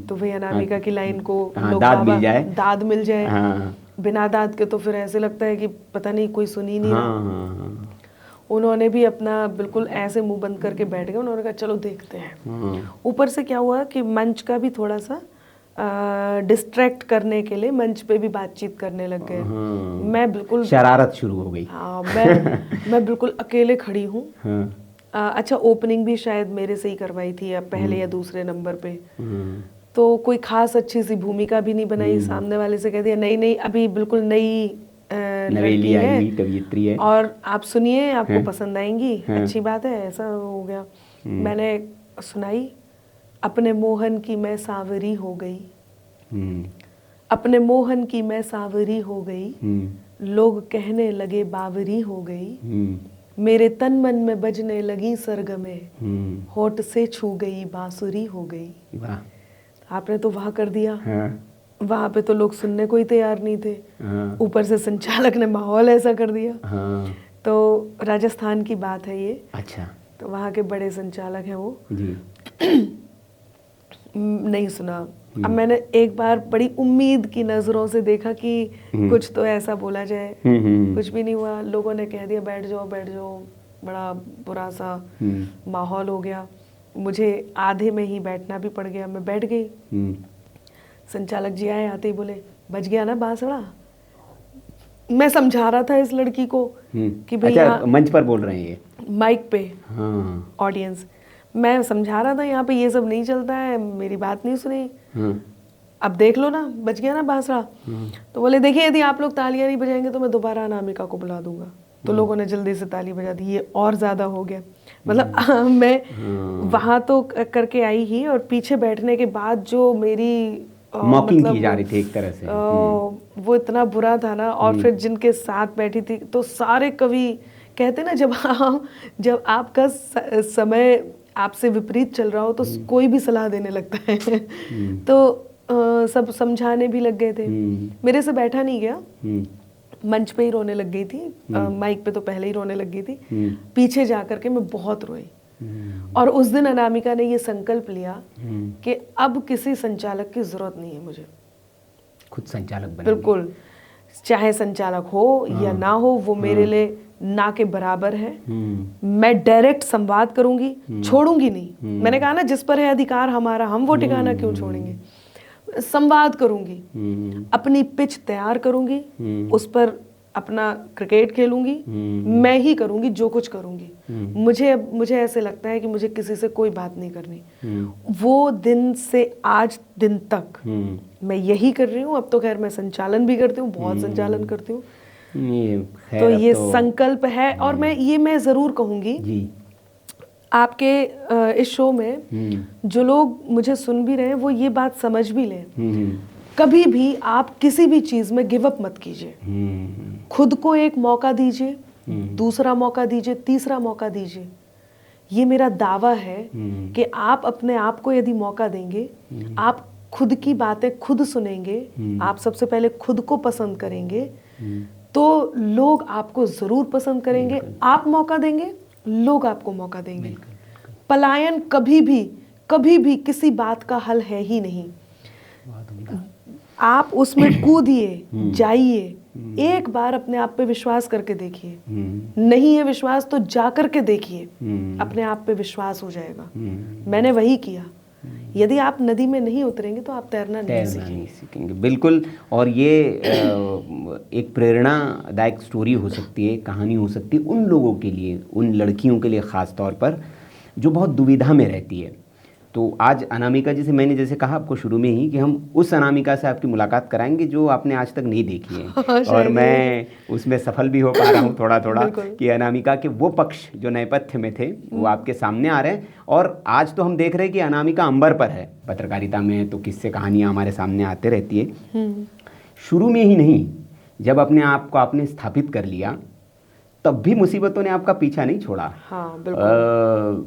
तो भाई अनामिका की लाइन को दाद मिल जाए। बिना दाद के तो फिर ऐसे लगता है कि पता नहीं कोई सुन ही नहीं रहा। उन्होंने भी अपना बिल्कुल ऐसे मुंह बंद करके बैठ गए। उन्होंने कहा चलो देखते हैं। ऊपर से क्या हुआ कि मंच का भी थोड़ा सा डिस्ट्रैक्ट करने के लिए मंच पे भी बातचीत करने लग गए। मैं बिल्कुल शरारत शुरू हो गई। हाँ, मैं बिल्कुल अकेले खड़ी हूँ। अच्छा, ओपनिंग भी शायद मेरे से ही करवाई थी, या पहले या दूसरे नंबर पे। तो कोई खास अच्छी सी भूमिका भी नहीं बनाई। सामने वाले से कह दिया नहीं अभी बिल्कुल नई लड़की है, कवियत्री है, और आप सुनिए, आपको पसंद आएंगी। अच्छी बात है, ऐसा हो गया। मैंने सुनाई, अपने मोहन की मैं सावरी हो गई, अपने मोहन की मैं सावरी हो गई, लोग कहने लगे बावरी हो गई, मेरे तन मन में बजने लगी सरगमे, होठ से छू गई बांसुरी हो गई। आपने तो वाह कर दिया। वहां पे तो लोग सुनने को ही तैयार नहीं थे। ऊपर से संचालक ने माहौल ऐसा कर दिया। तो राजस्थान की बात है ये। अच्छा। तो वहाँ के बड़े संचालक हैं वो जी। नहीं सुना। अब मैंने एक बार बड़ी उम्मीद की नजरों से देखा कि कुछ तो ऐसा बोला जाए। कुछ भी नहीं हुआ। लोगों ने कह दिया बैठ जाओ बैठ जाओ। बड़ा बुरा सा माहौल हो गया। मुझे आधे में ही बैठना भी पड़ गया। मैं बैठ गई। संचालक जी आए, आते ही बोले बज गया ना बांसुड़ा। मैं समझा रहा था इस लड़की को कि भाई अच्छा, मंच पर बोल रहे हैं, माइक पे ऑडियंस। मैं समझा रहा था यहाँ पे ये सब नहीं चलता है, मेरी बात नहीं सुनी। अब देख लो ना, बज गया ना बांसुड़ा। तो बोले देखिए, यदि आप लोग तालियां नहीं बजाएंगे तो मैं दोबारा अनामिका को बुला दूंगा। तो लोगों ने जल्दी से ताली बजा दी। ये और ज्यादा हो गया। मतलब मैं वहां तो करके आई ही, और पीछे बैठने के बाद जो मेरी मॉकिंग की जा रही थी एक तरह से, वो इतना बुरा था ना। और फिर जिनके साथ बैठी थी तो सारे कवि कहते ना, जब आपका समय आपसे विपरीत चल रहा हो तो कोई भी सलाह देने लगता है। तो सब समझाने भी लग गए थे। मेरे से बैठा नहीं गया, मंच पे ही रोने लग गई थी। माइक पे तो पहले ही रोने लग गई थी। पीछे जा करके मैं बहुत रोई। और उस दिन अनामिका ने ये संकल्प लिया कि अब किसी संचालक की जरूरत नहीं है मुझे, खुद संचालक बनेंगे। बिल्कुल, चाहे संचालक हो या ना हो, वो मेरे लिए ना के बराबर है। मैं डायरेक्ट संवाद करूंगी, छोड़ूंगी नहीं। मैंने कहा ना, जिस पर है अधिकार हमारा, हम वो ठिकाना क्यों छोड़ेंगे। संवाद करूंगी, अपनी पिच तैयार करूंगी, उस पर अपना क्रिकेट खेलूंगी, मैं ही करूंगी जो कुछ करूंगी। मुझे ऐसे लगता है कि मुझे किसी से कोई बात नहीं करनी। वो दिन से आज दिन तक मैं यही कर रही हूँ। अब तो खैर मैं संचालन भी करती हूँ, बहुत संचालन करती हूँ। तो ये संकल्प है। और मैं जरूर कहूंगी, आपके इस शो में जो लोग मुझे सुन भी रहे हैं वो ये बात समझ भी लें, कभी भी आप किसी भी चीज में गिव अप मत कीजिए। खुद को एक मौका दीजिए, दूसरा मौका दीजिए, तीसरा मौका दीजिए। ये मेरा दावा है कि आप अपने आप को यदि मौका देंगे, आप खुद की बातें खुद सुनेंगे, आप सबसे पहले खुद को पसंद करेंगे, तो लोग आपको जरूर पसंद करेंगे। आप मौका देंगे, लोग आपको मौका देंगे। पलायन कभी भी किसी बात का हल है ही नहीं। आप उसमें कूदिए, जाइए, एक बार अपने आप पे विश्वास करके देखिए। नहीं है विश्वास तो जा करके देखिए, अपने आप पे विश्वास हो जाएगा। मैंने वही किया। यदि आप नदी में नहीं उतरेंगे तो आप तैरना नहीं सीखेंगे। बिल्कुल। और ये एक प्रेरणादायक स्टोरी हो सकती है, कहानी हो सकती है उन लोगों के लिए, उन लड़कियों के लिए ख़ास तौर पर जो बहुत दुविधा में रहती है। तो आज अनामिका जी से मैंने जैसे कहा आपको शुरू में ही कि हम उस अनामिका से आपकी मुलाकात कराएंगे जो आपने आज तक नहीं देखी है। और मैं उसमें सफल भी हो पा रहा हूँ थोड़ा थोड़ा कि अनामिका के वो पक्ष जो नेपथ्य में थे वो आपके सामने आ रहे हैं। और आज तो हम देख रहे हैं कि अनामिका अंबर पर है। पत्रकारिता में तो किस्से कहानियाँ हमारे सामने आते रहती है। शुरू में ही नहीं, जब अपने आप को आपने स्थापित कर लिया तब भी मुसीबतों ने आपका पीछा नहीं छोड़ा। हाँ, बिल्कुल।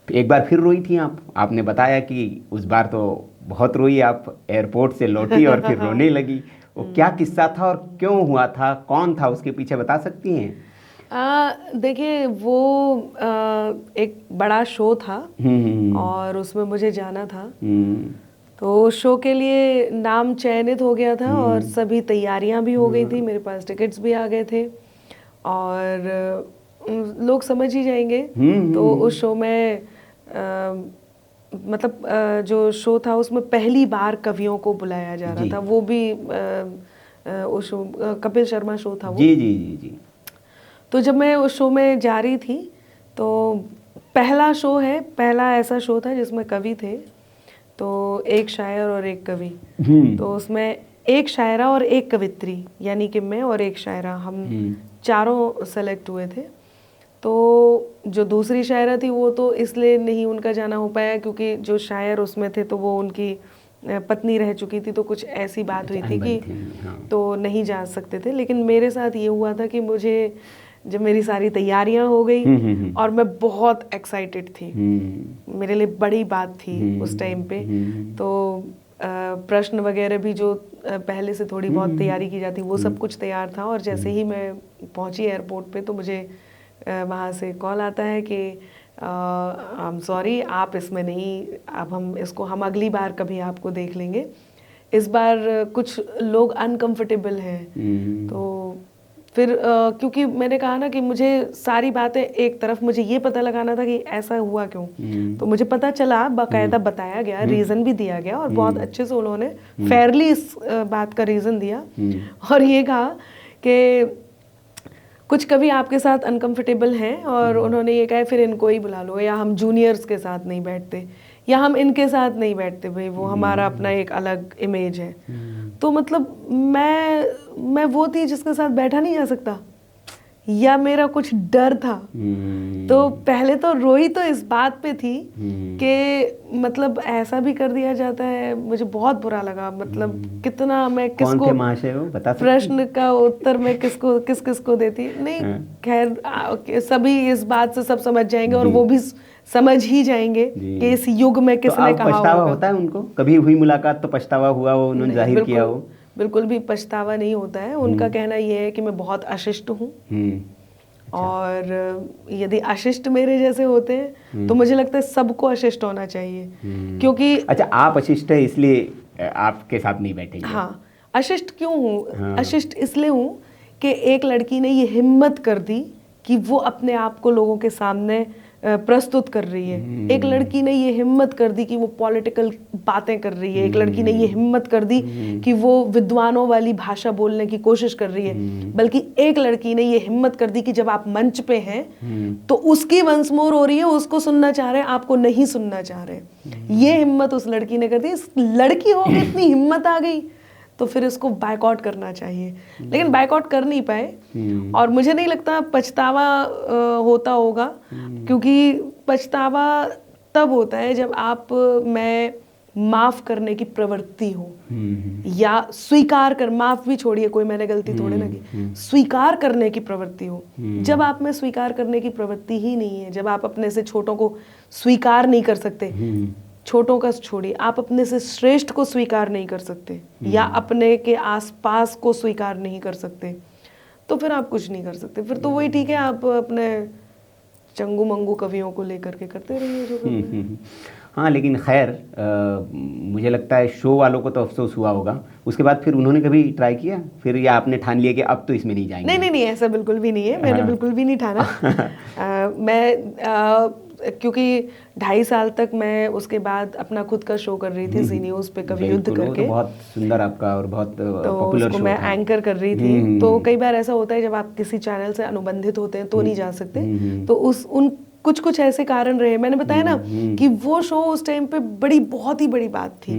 एक बार फिर रोई थी आप, आपने बताया कि उस बार तो बहुत रोई आप, एयरपोर्ट से लौटी और फिर रोने लगी। वो क्या किस्सा था और क्यों हुआ था, कौन था उसके पीछे, बता सकती हैं? देखिए वो एक बड़ा शो था और उसमें मुझे जाना था। तो शो के लिए नाम चयनित हो गया था और सभी तैयारियां भी हो गई थी, मेरे पास टिकट्स भी आ गए थे और लोग समझ ही जाएंगे। तो उस शो में मतलब जो शो था उसमें पहली बार कवियों को बुलाया जा रहा था। वो भी उस शो कपिल शर्मा शो था वो। जी। तो जब मैं उस शो में जा रही थी तो पहला शो है, पहला ऐसा शो था जिसमें कवि थे, तो एक शायर और एक कवि। तो उसमें एक शायरा और एक कवित्री, यानी कि मैं और एक शायरा, हम चारों सेलेक्ट हुए थे। तो जो दूसरी शायरा थी वो तो इसलिए नहीं उनका जाना हो पाया क्योंकि जो शायर उसमें थे तो वो उनकी पत्नी रह चुकी थी, तो कुछ ऐसी बात हुई थी कि तो नहीं जा सकते थे। लेकिन मेरे साथ ये हुआ था कि मुझे जब मेरी सारी तैयारियां हो गई और मैं बहुत एक्साइटेड थी, मेरे लिए बड़ी बात थी उस टाइम पे। तो प्रश्न वगैरह भी जो पहले से थोड़ी बहुत तैयारी की जाती वो सब कुछ तैयार था। और जैसे ही मैं पहुंची एयरपोर्ट पे तो मुझे वहाँ से कॉल आता है कि आई एम सॉरी, आप इसमें नहीं, अब हम अगली बार कभी आपको देख लेंगे। इस बार कुछ लोग अनकंफर्टेबल हैं। तो फिर क्योंकि मैंने कहा ना कि मुझे सारी बातें एक तरफ, मुझे ये पता लगाना था कि ऐसा हुआ क्यों। तो मुझे पता चला, बाकायदा बताया गया, रीज़न भी दिया गया और बहुत अच्छे से उन्होंने फेयरली इस बात का रीज़न दिया और ये कहा कि कुछ कभी आपके साथ अनकंफर्टेबल हैं और उन्होंने ये कहा फिर इनको ही बुला लो, या हम जूनियर्स के साथ नहीं बैठते, या हम इनके साथ नहीं बैठते, भाई वो हमारा अपना एक अलग इमेज है। तो मतलब मैं वो थी जिसके साथ बैठा नहीं जा सकता, या मेरा कुछ डर था। तो पहले तो रोई तो इस बात पे थी कि मतलब ऐसा भी कर दिया जाता है, मुझे बहुत बुरा लगा। मतलब कितना मैं किसको प्रश्न का उत्तर मैं किसको देती, नहीं खैर सभी इस बात से सब समझ जाएंगे और वो भी समझ ही जाएंगे कि इस युग में किसने कहा पछतावा होता है उनको, कभी हुई मुलाकात तो पछतावा हुआ हो, उन्होंने जाहिर किया हो? बिल्कुल भी पछतावा नहीं होता है। उनका कहना यह है कि मैं बहुत अशिष्ट हूँ और यदि अशिष्ट मेरे जैसे होते हैं तो मुझे लगता है सबको अशिष्ट होना चाहिए। क्योंकि अच्छा, आप अशिष्ट है इसलिए आपके साथ नहीं बैठेंगे? हाँ, अशिष्ट क्यों हूँ? अशिष्ट इसलिए हूँ कि एक लड़की ने ये हिम्मत कर दी कि वो अपने आप को लोगों के सामने प्रस्तुत कर रही है। एक लड़की ने ये हिम्मत कर दी कि वो पॉलिटिकल बातें कर रही है। एक लड़की ने ये हिम्मत कर दी कि वो विद्वानों वाली भाषा बोलने की कोशिश कर रही है। बल्कि एक लड़की ने ये हिम्मत कर दी कि जब आप मंच पे हैं तो उसकी वंस मोर हो रही है, उसको सुनना चाह रहे हैं, आपको नहीं सुनना चाह रहे हैं। ये हिम्मत उस लड़की ने कर दी। इस लड़की हो गई, इतनी हिम्मत आ गई तो फिर इसको बायकॉट करना चाहिए, लेकिन बायकॉट कर नहीं पाए। और मुझे नहीं लगता पछतावा होता होगा, क्योंकि पछतावा तब होता है जब आप मैं माफ करने की प्रवृत्ति हो, या स्वीकार कर, माफ भी छोड़िए, कोई मैंने गलती थोड़े ना की, स्वीकार करने की प्रवृत्ति हो। जब आप में स्वीकार करने की प्रवृत्ति ही नहीं है, जब आप अपने से छोटों को स्वीकार नहीं कर सकते, छोटों का छोड़िए, आप अपने से श्रेष्ठ को स्वीकार नहीं कर सकते, या अपने के आसपास को स्वीकार नहीं कर सकते, तो फिर आप कुछ नहीं कर सकते। फिर तो वही ठीक है, आप अपने चंगू मंगू कवियों को लेकर के करते रहिए जो करना है। हाँ, लेकिन खैर मुझे लगता है शो वालों को तो अफसोस हुआ होगा। उसके बाद फिर उन्होंने कभी ट्राई किया फिर, या आपने ठान लिया कि अब तो इसमें नहीं जाएंगे? नहीं, ऐसा बिल्कुल भी नहीं है, मैंने बिल्कुल भी नहीं ठाना। मैं क्योंकि 2.5 साल तक मैं उसके बाद अपना खुद का शो कर रही थी ज़ी न्यूज़ पे, कवि युद्ध करके। तो बहुत सुंदर आपका और बहुत पॉपुलर उसको शो मैं था। एंकर कर रही थी। तो कई बार ऐसा होता है जब आप किसी चैनल से अनुबंधित होते हैं तो नहीं जा सकते, तो उन कुछ ऐसे कारण रहे। मैंने बताया ना कि वो शो उस टाइम पे बहुत ही बड़ी बात थी।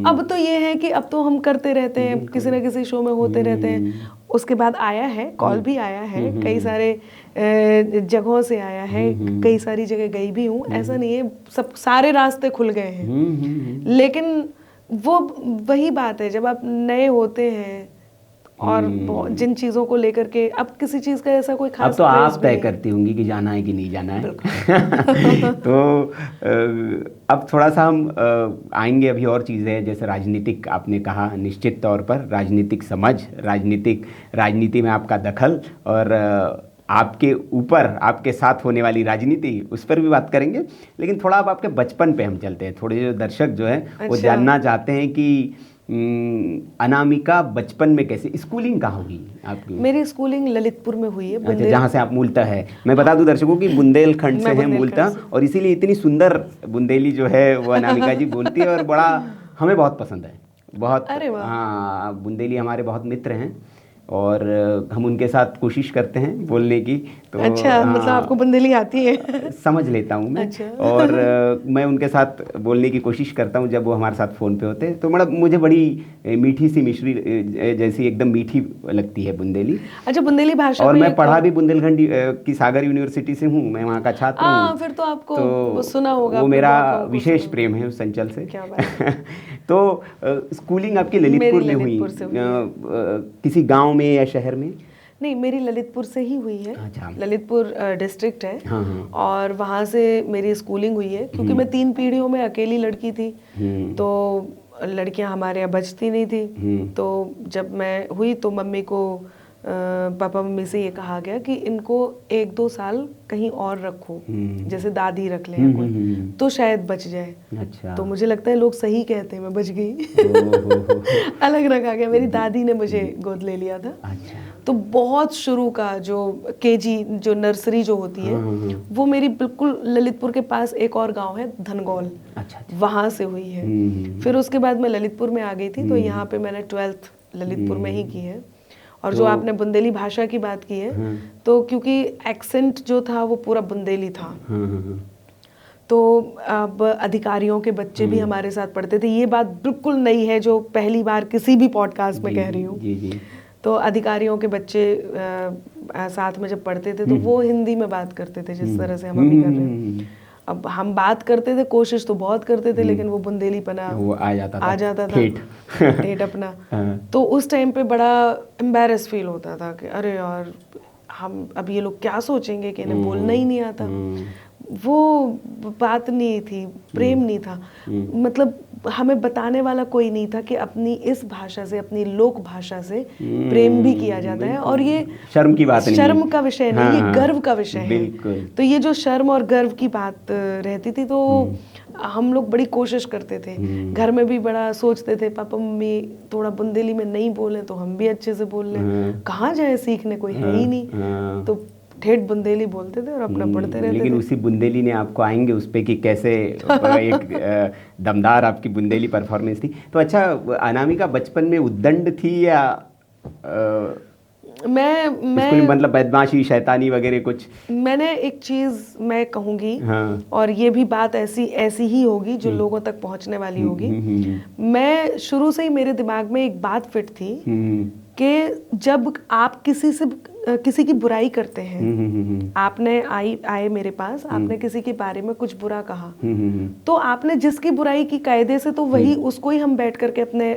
अब तो ये है कि अब तो हम करते रहते हैं, किसी ना किसी शो में होते रहते हैं। उसके बाद आया है, कॉल भी आया है, कई सारे जगहों से आया है, कई सारी जगह गई भी हूँ, ऐसा नहीं है, सब सारे रास्ते खुल गए हैं। लेकिन वो वही बात है, जब आप नए होते हैं और जिन चीज़ों को लेकर के, अब किसी चीज़ का ऐसा कोई खास, अब तो आप तय करती होंगी कि जाना है कि नहीं जाना है। तो अब थोड़ा सा हम आएंगे, अभी और चीज़ें हैं, जैसे राजनीतिक, आपने कहा निश्चित तौर पर राजनीतिक समझ, राजनीति में आपका दखल, और आपके ऊपर आपके साथ होने वाली राजनीति, उस पर भी बात करेंगे। लेकिन थोड़ा अब आपके बचपन पे हम चलते हैं। थोड़े जो दर्शक जो हैं वो जानना चाहते हैं कि अनामिका बचपन में कैसे, स्कूलिंग कहाँ हुई आपकी? मेरी स्कूलिंग ललितपुर में हुई है। अच्छा, जहाँ से आप मूलतः है। मैं बता दूं दर्शकों की बुंदेलखंड से हैं मूलतः, और इसीलिए इतनी सुंदर बुंदेली जो है वो अनामिका जी बोलती है, और बड़ा हमें बहुत पसंद है, बहुत। हाँ, बुंदेली हमारे बहुत मित्र हैं, और हम उनके साथ कोशिश करते हैं बोलने की। तो अच्छा, मतलब आपको बुंदेली आती है? समझ लेता हूँ मैं। अच्छा। और मैं उनके साथ बोलने की कोशिश करता हूँ जब वो हमारे साथ फ़ोन पे होते हैं। तो मतलब मुझे बड़ी मीठी सी मिश्री जैसी एकदम मीठी लगती है बुंदेली। अच्छा, बुंदेली भाषा। और मैं पढ़ा भी बुंदेलखंड की सागर यूनिवर्सिटी से हूँ, मैं वहाँ का छात्र हूँ। फिर तो आपको सुना होगा, वो मेरा विशेष प्रेम है उस अंचल से। क्या बात। तो स्कूलिंग आपकी ललितपुर में हुई, किसी गाँव में या शहर में? नहीं, मेरी ललितपुर से ही हुई है। अच्छा। ललितपुर डिस्ट्रिक्ट है। हाँ। और वहाँ से मेरी स्कूलिंग हुई है, क्योंकि मैं 3 पीढ़ियों में अकेली लड़की थी, तो लड़कियाँ हमारे यहाँ बचती नहीं थी। तो जब मैं हुई तो मम्मी को पापा मम्मी से ये कहा गया कि इनको 1-2 साल कहीं और रखो, जैसे दादी रख ले कोई, तो शायद बच जाए। अच्छा। तो मुझे लगता है लोग सही कहते हैं, मैं बच गई। अलग रखा गया, मेरी दादी ने मुझे गोद ले लिया था। अच्छा। तो बहुत शुरू का जो केजी, जो नर्सरी जो होती है, वो मेरी बिल्कुल ललितपुर के पास एक और गांव है धनगौल, वहाँ से हुई है। फिर उसके बाद मैं ललितपुर में आ गई थी, तो यहाँ पे मैंने 12th ललितपुर में ही की है। और जो आपने बुंदेली भाषा की बात की है, तो क्योंकि एक्सेंट जो था वो पूरा बुंदेली था, तो अब अधिकारियों के बच्चे भी हमारे साथ पढ़ते थे। ये बात बिल्कुल नई है जो पहली बार किसी भी पॉडकास्ट में कह रही हूँ। तो अधिकारियों के बच्चे साथ में जब पढ़ते थे तो वो हिंदी में बात करते थे, जिस तरह से हम अभी कर रहे हैं। अब हम बात करते थे, कोशिश तो बहुत करते थे, लेकिन वो बुंदेलीपना वो आ जाता था ठेठ अपना। तो उस टाइम पे बड़ा एम्बैरेस फील होता था कि अरे यार, हम अब ये लोग क्या सोचेंगे कि इन्हें बोलना ही नहीं आता। वो बात नहीं थी, प्रेम नहीं था, मतलब हमें बताने वाला कोई नहीं था कि अपनी इस भाषा से, अपनी लोक भाषा से प्रेम भी किया जाता है। और ये शर्म की बात नहीं, शर्म का विषय नहीं, ये गर्व का विषय है। तो ये जो शर्म और गर्व की बात रहती थी, तो हम लोग बड़ी कोशिश करते थे, घर में भी बड़ा सोचते थे, पापा मम्मी थोड़ा बुंदेली में नहीं बोले तो हम भी अच्छे से बोल लें, कहाँ जाए सीखने, कोई है ही नहीं। तो ठेठ बुंदेली बोलते थे और अपना पढ़ते रहते थे। लेकिन उसी बुंदेली ने, आपको आएंगे उस पे कि कैसे एक दमदार आपकी बुंदेली परफॉर्मेंस थी। तो अच्छा, अनामिका बचपन में उद्दंड थी या मैं मतलब बदमाशी, शैतानी वगैरह कुछ? मैंने एक चीज मैं कहूँगी, और ये भी बात ऐसी ही होगी जो लोगों तक पहुँचने वाली होगी। मैं मैं शुरू से ही मेरे दिमाग में एक बात फिट थी कि जब आप किसी की बुराई करते हैं, आपने आए मेरे पास, आपने किसी के बारे में कुछ बुरा कहा, तो आपने जिसकी बुराई की कायदे से तो वही उसको ही हम बैठ करके अपने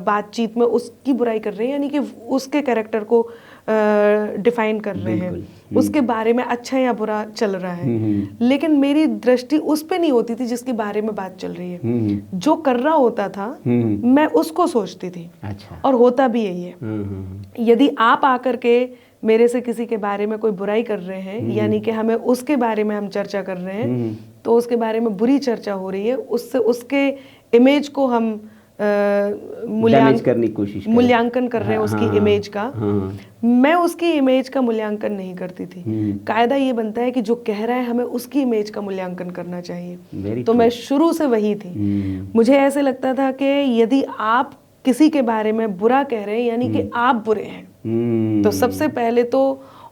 बातचीत में उसकी बुराई कर रहे हैं, यानी कि उसके कैरेक्टर को डिफाइन कर रहे हैं, उसके बारे में अच्छा या बुरा चल रहा है। लेकिन मेरी दृष्टि उस पे नहीं होती थी जिसके बारे में बात चल रही है, जो कर रहा होता था मैं उसको सोचती थी। अच्छा। और होता भी यही है। यदि आप आकर के मेरे से किसी के बारे में कोई बुराई कर रहे हैं, यानी कि हमें उसके बारे में हम चर्चा कर रहे हैं, तो उसके बारे में बुरी चर्चा हो रही है, उससे उसके इमेज को हम मूल्यांकन कर रहे हैं उसकी इमेज का। मैं उसकी इमेज का मूल्यांकन नहीं करती थी। कायदा ये बनता है कि जो कह रहा है हमें उसकी इमेज का मूल्यांकन करना चाहिए। तो मैं शुरू से वही थी। मुझे ऐसे लगता था कि यदि आप किसी के बारे में बुरा कह रहे हैं यानी कि आप बुरे हैं। तो सबसे पहले तो,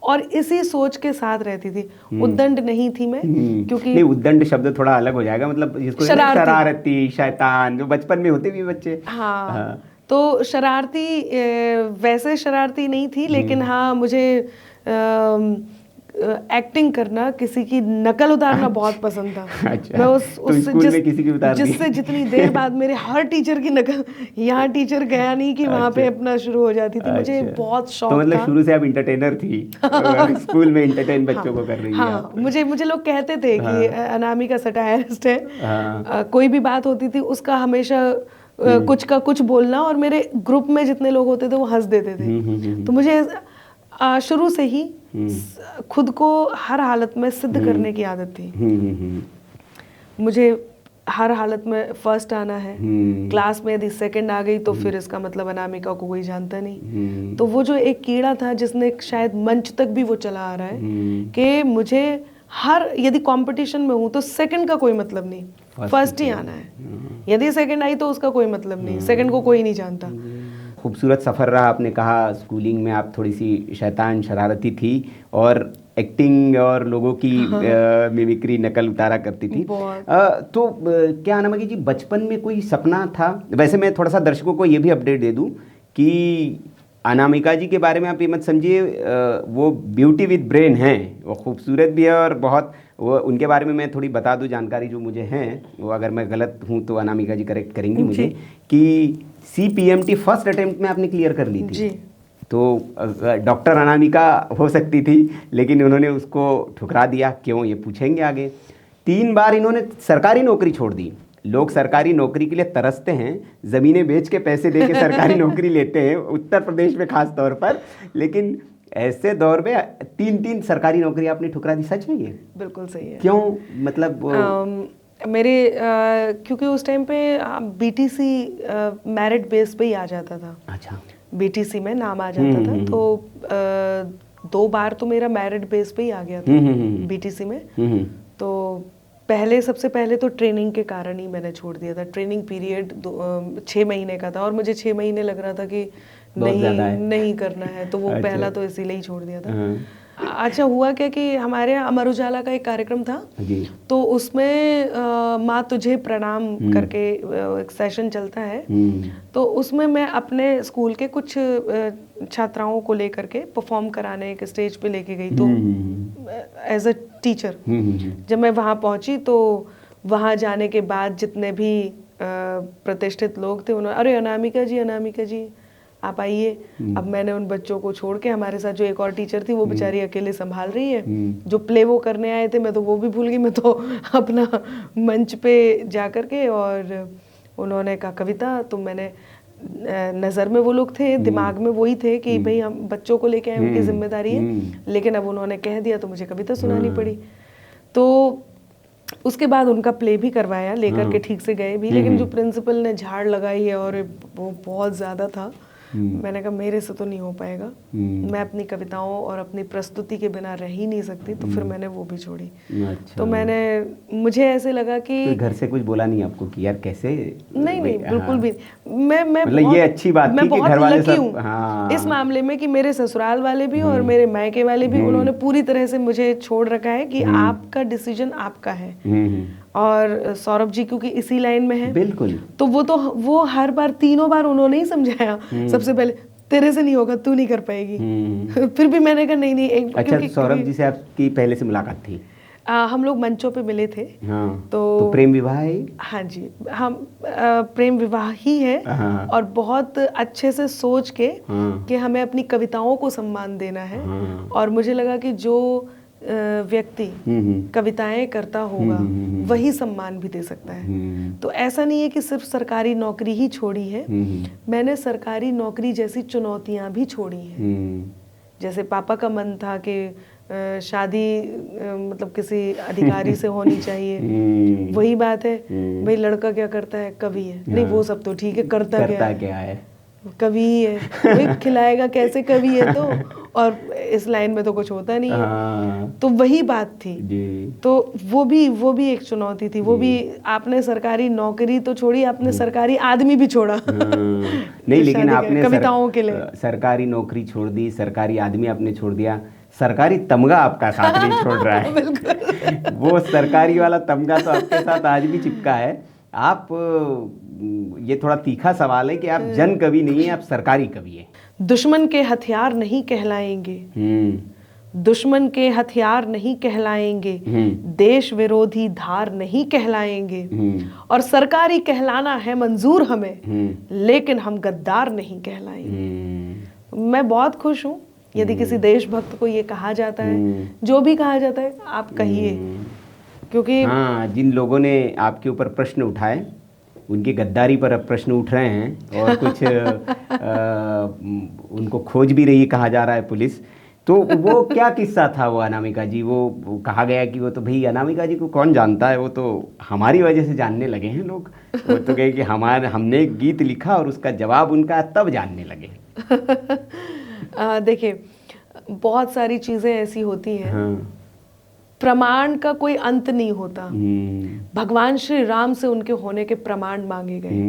और इसी सोच के साथ रहती थी। उद्दंड नहीं थी मैं, क्योंकि नहीं, उद्दंड शब्द थोड़ा अलग हो जाएगा, मतलब जिसको शरारती, शैतान, जो बचपन में होते भी बच्चे। हाँ। तो शरारती, वैसे शरारती नहीं थी, लेकिन हाँ मुझे एक्टिंग करना, किसी की नकल उतारना बहुत पसंद था। अच्छा। मैं जिससे जितनी देर बाद मेरे हर टीचर की नकल, यहाँ टीचर गया नहीं कि वहाँ पे अपना शुरू हो जाती थी। मुझे बहुत शौक था। तो मतलब शुरू से आप इंटरटेनर थी, स्कूल में इंटरटेन बच्चों को कर रही हैं। हाँ, मुझे लोग कहते थे कि अनामिका सटायरिस्ट है। कोई भी बात होती थी उसका हमेशा कुछ का कुछ बोलना, और मेरे ग्रुप में जितने लोग होते थे वो हंस देते थे। तो मुझे शुरू से ही खुद को हर हालत में सिद्ध करने की आदत थी। मुझे हर हालत में फर्स्ट आना है। क्लास में यदि सेकंड आ गई तो फिर इसका मतलब अनामिका को कोई जानता नहीं। तो वो जो एक कीड़ा था जिसने शायद मंच तक भी वो चला आ रहा है कि मुझे यदि कंपटीशन में हूँ तो सेकंड का कोई मतलब नहीं, फर्स्ट ही आना है। यदि सेकंड आई तो उसका कोई मतलब नहीं, सेकंड को कोई नहीं जानता। खूबसूरत सफ़र रहा। आपने कहा स्कूलिंग में आप थोड़ी सी शैतान, शरारती थी और एक्टिंग और लोगों की मिमिक्री, नकल उतारा करती थी। तो क्या अनामिका जी, बचपन में कोई सपना था? वैसे मैं थोड़ा सा दर्शकों को ये भी अपडेट दे दूं कि अनामिका जी के बारे में आप ये मत समझिए वो ब्यूटी विद ब्रेन हैं, वो खूबसूरत भी है और बहुत, वो उनके बारे में मैं थोड़ी बता दूं जानकारी जो मुझे हैं, वो अगर मैं गलत हूं तो अनामिका जी करेक्ट करेंगी मुझे, कि CPMT फर्स्ट अटेम्प्ट में आपने क्लियर कर ली थी जी। तो डॉक्टर अनामिका हो सकती थी, लेकिन उन्होंने उसको ठुकरा दिया। क्यों, ये पूछेंगे आगे। 3 बार इन्होंने सरकारी नौकरी छोड़ दी। लोग सरकारी नौकरी के लिए तरसते हैं, ज़मीनें बेच के पैसे दे के सरकारी नौकरी लेते हैं, उत्तर प्रदेश में खास तौर पर, लेकिन ऐसे दौर में 3 सरकारी नौकरी आपने ठुकरा दी। सच में ये बिल्कुल सही है। क्यों, मतलब मेरे क्योंकि उस टाइम पे BTC मेरिट बेस पे ही आ जाता था। अच्छा। BTC में नाम आ जाता था, तो 2 बार तो मेरा मेरिट बेस पे ही आ गया था BTC में। तो सबसे पहले तो ट्रेनिंग के कारण ही मैंने छोड़ दिया था। ट्रेनिंग पीरियड 6 महीने का था और मुझे 6 महीने लग रहा था कि नहीं करना है, तो वो अच्छा। पहला तो इसीलिए ही छोड़ दिया था। अच्छा, हुआ क्या कि हमारे यहाँ अमर उजाला का एक कार्यक्रम था जी। तो उसमें माँ तुझे प्रणाम करके एक सेशन चलता है। तो उसमें मैं अपने स्कूल के कुछ छात्राओं को लेकर के परफॉर्म कराने एक स्टेज पे लेके गई। तो एज अ टीचर जब मैं वहाँ पहुँची तो वहाँ जाने के बाद जितने भी प्रतिष्ठित लोग थे उन्होंने, अरे अनामिका जी आप आइए। अब मैंने उन बच्चों को छोड़ के, हमारे साथ जो एक और टीचर थी वो बेचारी अकेले संभाल रही है, जो प्ले वो करने आए थे मैं तो वो भी भूल गई। मैं तो अपना मंच पे जा कर के, और उन्होंने कहा कविता, तो मैंने नज़र में वो लोग थे, दिमाग में वही थे कि भाई हम बच्चों को लेके आए, उनकी जिम्मेदारी है, लेकिन अब उन्होंने कह दिया तो मुझे कविता सुनानी पड़ी। तो उसके बाद उनका प्ले भी करवाया, लेकर के ठीक से गए भी, लेकिन जो प्रिंसिपल ने झाड़ लगाई है और वो बहुत ज़्यादा था। मैंने कहा मेरे से तो नहीं हो पाएगा, मैं अपनी कविताओं और अपनी प्रस्तुति के बिना रह ही नहीं सकती। तो फिर मैंने वो भी छोड़ी। अच्छा। तो मुझे ऐसे लगा कि तो घर से कुछ बोला नहीं आपको कि यार कैसे? नहीं, बिल्कुल भी। मैं मतलब ये अच्छी बात थी कि घर वाले सब, हाँ, इस मामले में कि मेरे ससुराल वाले भी और मेरे मायके वाले भी, उन्होंने पूरी तरह से मुझे छोड़ रखा है कि आपका डिसीजन आपका है। और सौरभ जी क्योंकि इसी लाइन में है, बिल्कुल, तो वो हर बार तीनों बार उन्होंने ही समझाया। सबसे पहले तेरे से नहीं होगा, तू नहीं कर पाएगी। फिर भी मैंने कहा नहीं एक अच्छा, सौरभ जी से आपकी पहले से मुलाकात थी? हम लोग मंचों पे मिले थे। हाँ, तो प्रेम विवाह है? हाँ जी, हम प्रेम विवाह ही है। हाँ। और बहुत अच्छे से सोच के हाँ। कि हमें अपनी कविताओं को सम्मान देना है। हाँ। और मुझे लगा कि जो व्यक्ति कविताएं करता होगा वही सम्मान भी दे सकता है। तो ऐसा नहीं है कि सिर्फ सरकारी नौकरी ही छोड़ी है, मैंने सरकारी नौकरी जैसी चुनौतियां भी छोड़ी हैं। जैसे पापा का मन था कि शादी मतलब किसी अधिकारी से होनी चाहिए, वही बात है, भाई लड़का क्या करता है, कवि है। नहीं वो सब तो ठीक है, करता क्या है, कवि ही है, भाई खिलाएगा कैसे, कवि है तो, और इस लाइन में तो कुछ होता नहीं है। तो वही बात थी जी। तो वो भी एक चुनौती थी। वो भी आपने सरकारी नौकरी तो छोड़ी, आपने सरकारी आदमी भी छोड़ा। नहीं लेकिन आपने कविताओं के लिए सरकारी नौकरी छोड़ दी, सरकारी आदमी आपने छोड़ दिया, सरकारी तमगा आपका साथ नहीं छोड़ रहा है। वो सरकारी वाला तमगा तो आपके साथ आज भी चिपका है। आप, ये थोड़ा तीखा सवाल है कि आप जन कवि नहीं है, आप सरकारी कवि है। दुश्मन के हथियार नहीं कहलाएंगे, दुश्मन के हथियार नहीं कहलाएंगे, देश विरोधी धार नहीं कहलाएंगे, और सरकारी कहलाना है मंजूर हमें, लेकिन हम गद्दार नहीं कहलाएंगे। मैं बहुत खुश हूँ यदि किसी देशभक्त को ये कहा जाता है, जो भी कहा जाता है आप कहिए, क्योंकि हाँ, जिन लोगों ने आपके ऊपर प्रश्न उठाए उनकी गद्दारी पर अब प्रश्न उठ रहे हैं, और कुछ उनको खोज भी रही कहा जा रहा है पुलिस। तो वो क्या किस्सा था वो अनामिका जी? वो कहा गया कि वो तो भाई अनामिका जी को कौन जानता है, वो तो हमारी वजह से जानने लगे हैं लोग। वो तो कहे कि हमने एक गीत लिखा और उसका जवाब उनका तब जानने लगे। देखिए, बहुत सारी चीज़ें ऐसी होती हैं। हाँ। प्रमाण का कोई अंत नहीं होता। भगवान श्री राम से उनके होने के प्रमाण मांगे गए,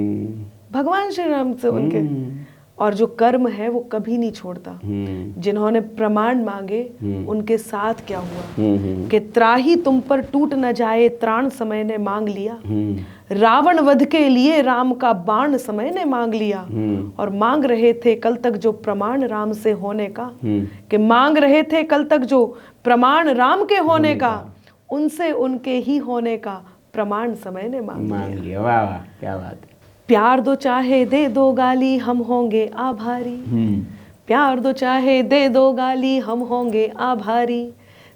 भगवान श्री राम से उनके, और जो कर्म है वो कभी नहीं छोड़ता। जिन्होंने प्रमाण मांगे उनके साथ क्या हुआ कि त्राही तुम पर टूट न जाए त्राण समय ने मांग लिया, रावण वध के लिए राम का बाण समय ने मांग लिया, और मांग रहे थे कल तक जो प्रमाण राम से होने का, कि मांग रहे थे कल तक जो प्रमाण राम के होने का, उनसे उनके ही होने का प्रमाण समय ने मांग लिया। वाह वाह, क्या बात है। प्यार दो चाहे दे दो गाली हम होंगे आभारी, प्यार दो चाहे दे दो गाली हम होंगे आभारी,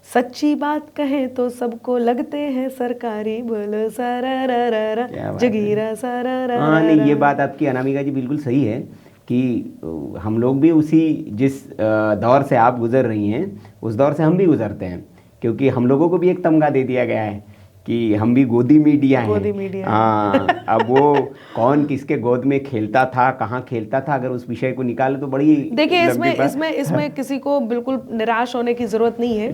सच्ची बात कहें तो सबको लगते हैं सरकारी, बोलो सारा जगीरा सारा। हाँ नहीं, ये बात आपकी अनामिका जी बिल्कुल सही है कि हम लोग भी उसी जिस दौर से आप गुजर रही हैं उस दौर से हम भी गुजरते हैं, क्योंकि हम लोगों को भी एक तमगा दे दिया गया है कि हम भी गोदी मीडिया हैं। हाँ, अब वो कौन किसके गोद में खेलता था, कहाँ खेलता था, अगर उस विषय को निकाले तो बड़ी, देखिए इसमें किसी को बिल्कुल निराश होने की जरूरत नहीं है,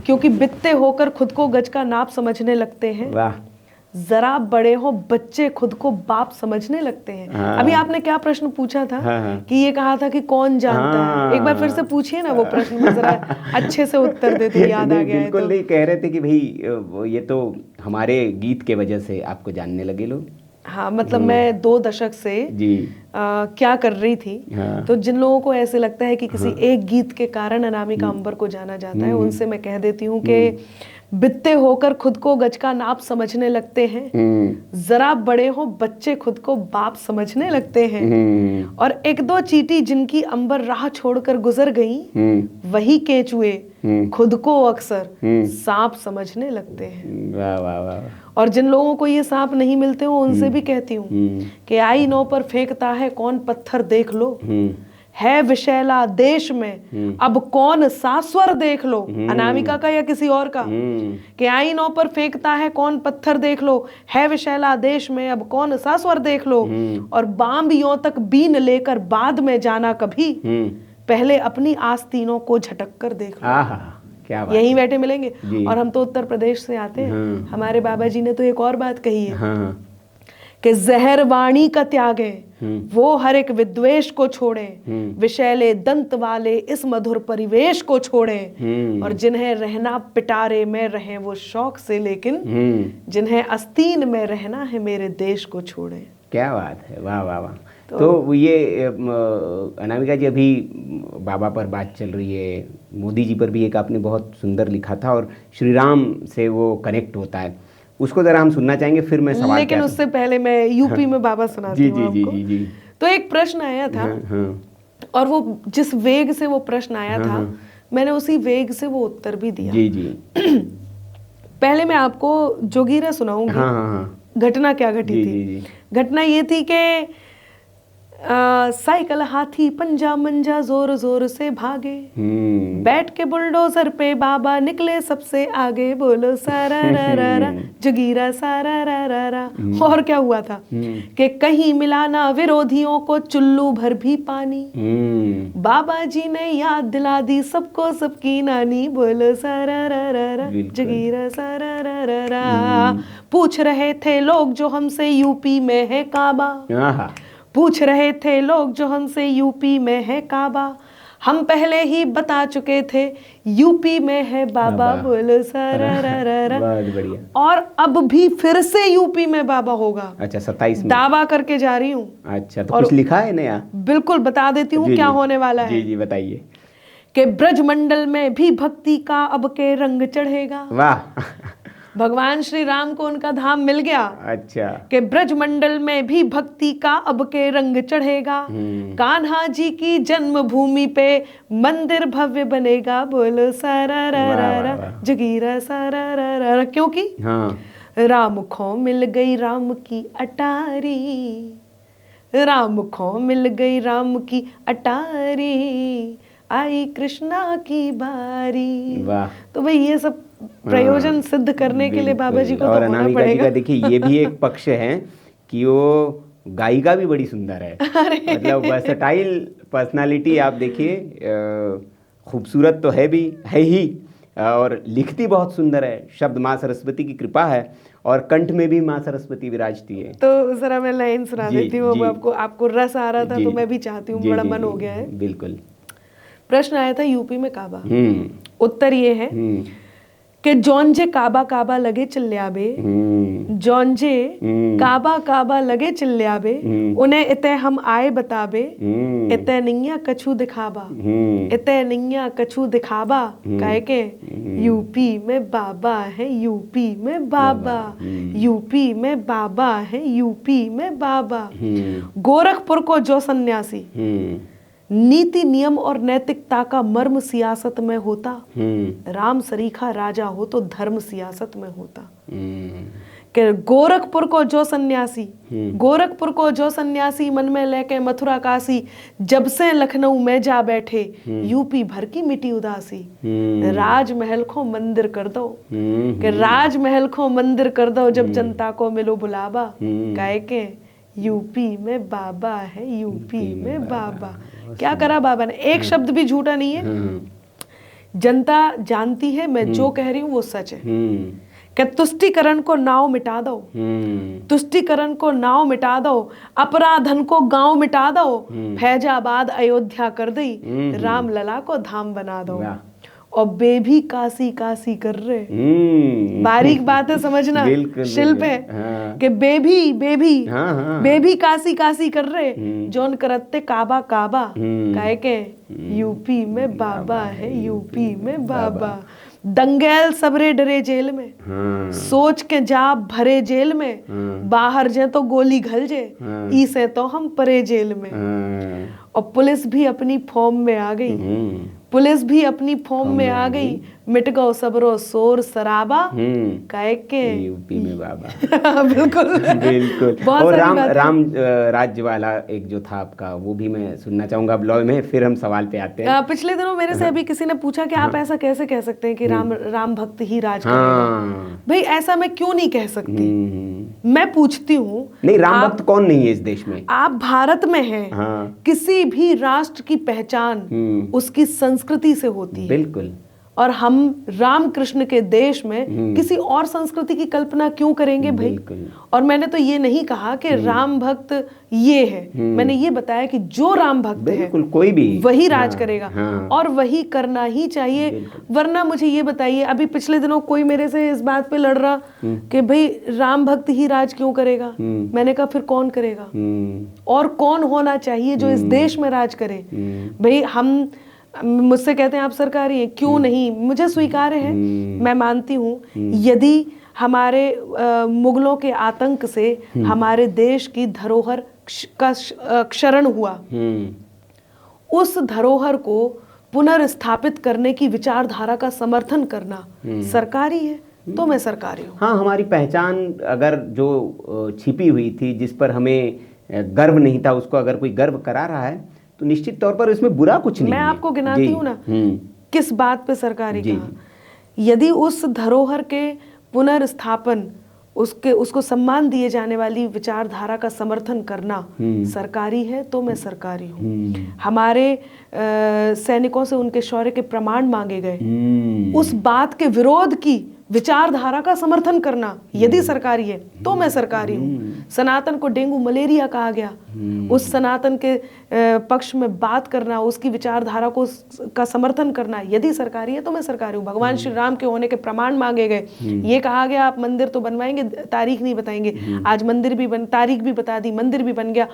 क्योंकि बित्ते होकर खुद को गज का नाप समझने लगते हैं। वाह। जरा बड़े हो बच्चे खुद को बाप समझने लगते हैं। हाँ। अभी आपने क्या प्रश्न पूछा था? हाँ। कि ये कहा था कि कौन जानता है, एक बार फिर से पूछिए ना वो प्रश्न, में जरा अच्छे से उत्तर देते, याद आ गया है। बिल्कुल नहीं, कह रहे थे कि भाई ये तो हमारे गीत के वजह से आपको जानने लगे लोग। हाँ, मतलब मैं 2 दशक से क्या कर रही थी। हाँ। तो जिन लोगों को ऐसे लगता है कि किसी एक गीत के कारण अनामिका अंबर को जाना जाता है, उनसे मैं कह देती हूँ कि बित्ते होकर खुद को गज का नाप समझने लगते हैं, जरा बड़े हो बच्चे खुद को बाप समझने लगते हैं, और 1-2 चींटी जिनकी अंबर राह छोड़कर गुजर गई, वही केचुए खुद को अक्सर सांप समझने लगते हैं। वाह वाह वाह। और जिन लोगों को ये सांप नहीं मिलते हो उनसे भी कहती हूँ कि आई नो पर फेंकता है कौन पत्थर देख लो, है विशैला देश में अब कौन सास्वर देख लो, अनामिका का या किसी और का, कि आईनों पर फेंकता है कौन पत्थर देख लो, है विशैला देश में अब कौन सास्वर देख लो, और बाम्बियों तक बीन लेकर बाद में जाना कभी, पहले अपनी आस्तीनों को झटक कर देख लो। क्या बात, यहीं बैठे मिलेंगे। और हम तो उत्तर प्रदेश से आते हैं, हमारे बाबा जी ने तो एक और बात कही है कि जहर वाणी का त्यागे, वो हर एक विद्वेष को छोड़े, विषैले दंत वाले इस मधुर परिवेश को छोड़े, और जिन्हें रहना पिटारे में रहे वो शौक से, लेकिन जिन्हें आस्तीन में रहना है मेरे देश को छोड़े। क्या बात है, वाह वाह वाह। तो ये अनामिका जी, अभी बाबा पर बात चल रही है, मोदी जी पर भी एक आपने बहुत सुंदर लिखा था, और श्री राम से वो कनेक्ट होता है, उसको जरा हम सुनना चाहेंगे, फिर मैं सवाल, लेकिन उससे पहले मैं यूपी में बाबा सुनाती हूँ आपको। जी जी। तो एक प्रश्न आया था, और वो जिस वेग से वो प्रश्न आया था, मैंने उसी वेग से वो उत्तर भी दिया। जी जी। पहले मैं आपको जोगीरा सुनाऊंगी। घटना क्या घटी थी? घटना ये थी कि साइकिल हाथी पंजा मंजा जोर जोर से भागे, बैठ के बुलडोजर पे बाबा निकले सबसे आगे, बोलो सारा रा रा रा जोगीरा सारा रा रा रा। और क्या हुआ था कि कहीं मिलाना विरोधियों को चुल्लू भर भी पानी, बाबा जी ने याद दिला दी सबको सबकी नानी, बोलो सारा रा रा रा जोगीरा सारा रा रा रा। पूछ रहे थे लोग जो हमसे यूपी में है काबा, पूछ रहे थे लोग जो हमसे यूपी में है काबा, हम पहले ही बता चुके थे यूपी में है बाबा, बोलो सारा रा रा रा। बहुत बढ़िया। और अब भी फिर से यूपी में बाबा होगा। अच्छा, 27 में दावा करके जा रही हूँ। अच्छा, तो कुछ लिखा है नया? बिल्कुल बता देती हूँ क्या होने वाला है। जी जी बताइए। कि ब्रजमंडल में भी भक्ति का अब के रंग चढ़ेगा। वाह। भगवान श्री राम को उनका धाम मिल गया। अच्छा। कि ब्रजमंडल में भी भक्ति का अब के रंग चढ़ेगा, कान्हा जी की जन्मभूमि पे मंदिर भव्य बनेगा, बोलो सारा रा रा रा जोगीरा सारा रा रा रा। क्योंकि राम खो मिल गई राम की अटारी, राम खो मिल गई राम की अटारी, आई कृष्णा की बारी। वाह। तो भाई ये सब प्रयोजन सिद्ध करने के लिए बाबा जी को तो होना पड़ेगा। का देखिए ये भी एक पक्ष है कि वो गायिका भी बड़ी सुंदर है। मतलब वर्सटाइल पर्सनालिटी आप देखिए, खूबसूरत तो है ही, और लिखती बहुत सुंदर है। शब्द माँ सरस्वती की कृपा है, और कंठ में भी माँ सरस्वती विराजती है। तो जरा मैं लाइन सुना देती हूँ, आपको रस आ रहा था तो मैं भी चाहती हूँ, बड़ा मन हो गया है। बिल्कुल। प्रश्न आया था यूपी में काबा। उत्तर ये है कि जौनजे काबा काबा लगे चिल्ल्याबे, जौनजे काबा काबा लगे चिल्ल्याबे, उन्हें इते हम आए बताबे, इते निया कछु दिखाबा, इते निया कछु दिखाबा, काहे के यूपी में बाबा है, यूपी में बाबा, यूपी में बाबा है, यूपी में बाबा। गोरखपुर को जो सन्यासी नीति नियम और नैतिकता का मर्म सियासत में होता, राम सरीखा राजा हो तो धर्म सियासत में होता। कि गोरखपुर को जो सन्यासी मन में लेके मथुरा काशी, जब से लखनऊ में जा बैठे, यूपी भर की मिटी उदासी, राजमहल को मंदिर कर दो, कि राजमहल को मंदिर कर दो, जब जनता को मिलो बुलावा, काहे के यूपी में बाबा है, यूपी में बाबा। क्या करा बाबा ने? एक शब्द भी झूठा नहीं है। जनता जानती है मैं जो कह रही हूँ वो सच है। कि तुष्टिकरण को नाव मिटा दो, तुष्टिकरण को नाव मिटा दो, अपराधन को गांव मिटा दो, फैजाबाद अयोध्या कर दी, राम लला को धाम बना दो, और बेबी काशी काशी कर रहे। बारीक बात है, समझना, शिल्प है। कि बेबी काशी काशी कर रहे, जोन करते काबा काबा, काहे के यूपी में बाबा है, यूपी में बाबा। दंगैल सबरे डरे जेल में, सोच के जा भरे जेल में, बाहर जे तो गोली घल जे, इसे तो हम परे जेल में। और पुलिस भी अपनी फॉर्म में आ गई, पुलिस भी अपनी फॉर्म में आ गई, मिट गो सबरो शोर शराबा, काहे के यूपी में बाबा। बिल्कुल बिल्कुल। और राम राज्य वाला एक जो था आपका, वो भी मैं सुनना चाहूंगा ब्लॉग में, फिर हम सवाल पे आते हैं। पिछले दिनों मेरे से अभी किसी ने पूछा कि आप ऐसा कैसे कह सकते हैं कि राम भक्त ही राज करेगा। भाई ऐसा मैं क्यों नहीं कह सकती। मैं पूछती हूँ, नहीं, राम भक्त कौन नहीं है इस देश में? आप भारत में हैं, किसी भी राष्ट्र की पहचान उसकी संस्कृति से होती है। बिल्कुल। और हम रामकृष्ण के देश में किसी और संस्कृति की कल्पना क्यों करेंगे भाई। और मैंने तो ये नहीं कहा कि राम भक्त ये है, मैंने ये बताया कि जो राम भक्त है कोई भी वही राज करेगा और वही करना ही चाहिए। वरना मुझे ये बताइए, अभी पिछले दिनों कोई मेरे से इस बात पे लड़ रहा कि भाई राम भक्त ही राज क्यों करेगा। मैंने कहा फिर कौन करेगा, और कौन होना चाहिए जो इस देश में राज करे। भाई हम मुझसे कहते हैं आप सरकारी हैं, क्यों नहीं, मुझे स्वीकार्य है, मैं मानती हूँ। यदि हमारे मुगलों के आतंक से हमारे देश की धरोहर का क्षरण हुआ, उस धरोहर को पुनर्स्थापित करने की विचारधारा का समर्थन करना सरकारी है, तो मैं सरकारी हूँ। हाँ, हमारी पहचान अगर जो छिपी हुई थी, जिस पर हमें गर्व नहीं था, उसको अगर कोई गर्व करा रहा है तो निश्चित तौर पर इसमें बुरा कुछ नहीं है। मैं आपको गिनाती हूँ ना किस बात पे सरकारी कहा। यदि उस धरोहर के पुनर्स्थापन, उसको सम्मान दिए जाने वाली विचारधारा का समर्थन करना सरकारी है, तो मैं सरकारी हूँ। हमारे सैनिकों से उनके शौर्य के प्रमाण मांगे गए, उस बात के विरोध की विचारधारा का समर्थन करना यदि सरकारी है, तो मैं सरकारी हूँ। सनातन को डेंगू मलेरिया कहा गया, उस सनातन के पक्ष में बात करना, उसकी विचारधारा का समर्थन करना यदि सरकारी है, तो मैं सरकारी हूँ। भगवान श्री राम के होने के प्रमाण मांगे गए, ये कहा गया आप मंदिर तो बनवाएंगे, तारीख नहीं बताएंगे। आज मंदिर भी तारीख भी बता दी, मंदिर भी बन गया,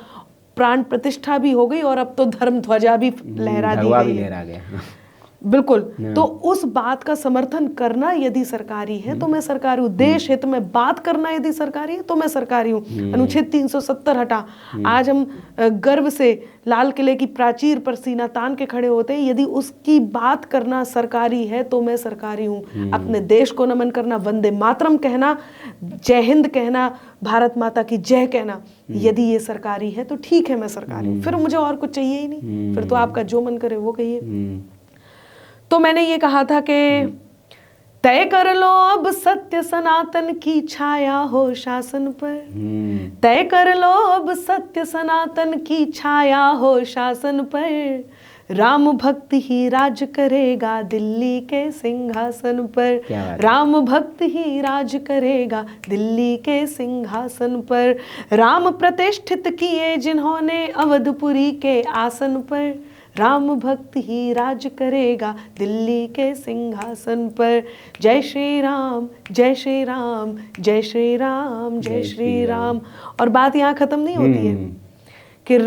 प्राण प्रतिष्ठा भी हो गई, और अब तो धर्म ध्वजा भी लहरा दी गई है। बिल्कुल। तो उस बात का समर्थन करना यदि सरकारी है, तो मैं सरकारी हूँ। देश हित में बात करना यदि सरकारी है, तो मैं सरकारी हूँ। अनुच्छेद 370 हटा, आज हम गर्व से लाल किले की प्राचीर पर सीना तान के खड़े होते हैं। यदि उसकी बात करना सरकारी है, तो मैं सरकारी हूँ। अपने देश को नमन करना, वंदे मातरम कहना, जय हिंद कहना, भारत माता की जय कहना, यदि ये सरकारी है तो ठीक है, मैं सरकारी हूँ। फिर मुझे और कुछ चाहिए ही नहीं, फिर तो आपका जो मन करे वो कहिए। तो मैंने ये कहा था कि तय कर लो अब सत्य सनातन की छाया हो शासन पर, तय कर लो अब सत्य सनातन की छाया हो शासन पर, राम भक्त ही राज करेगा दिल्ली के सिंहासन पर, राम भक्त ही राज करेगा दिल्ली के सिंहासन पर, राम प्रतिष्ठित किए जिन्होंने अवधपुरी के आसन पर, राम भक्त ही राज करेगा दिल्ली के सिंहासन पर। जय श्री राम, जय श्री राम, जय श्री राम, जय श्री राम। और बात यहाँ खत्म नहीं होती है कि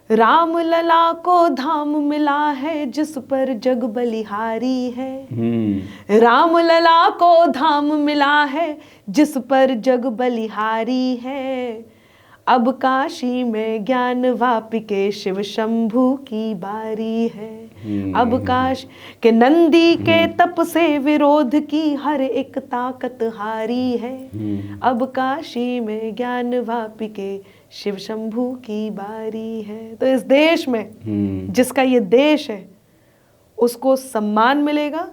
राम लला को धाम मिला है जिस पर जग बलिहारी है, राम लला को धाम मिला है जिस पर जग बलिहारी है, अब काशी में ज्ञान वापिके शिव शंभू की बारी है, अब काश के नंदी के तप से विरोध की हर एक ताकत हारी है, अब काशी में ज्ञान वापिके शिव शंभू की बारी है। तो इस देश में जिसका ये देश है, उसको सम्मान मिलेगा,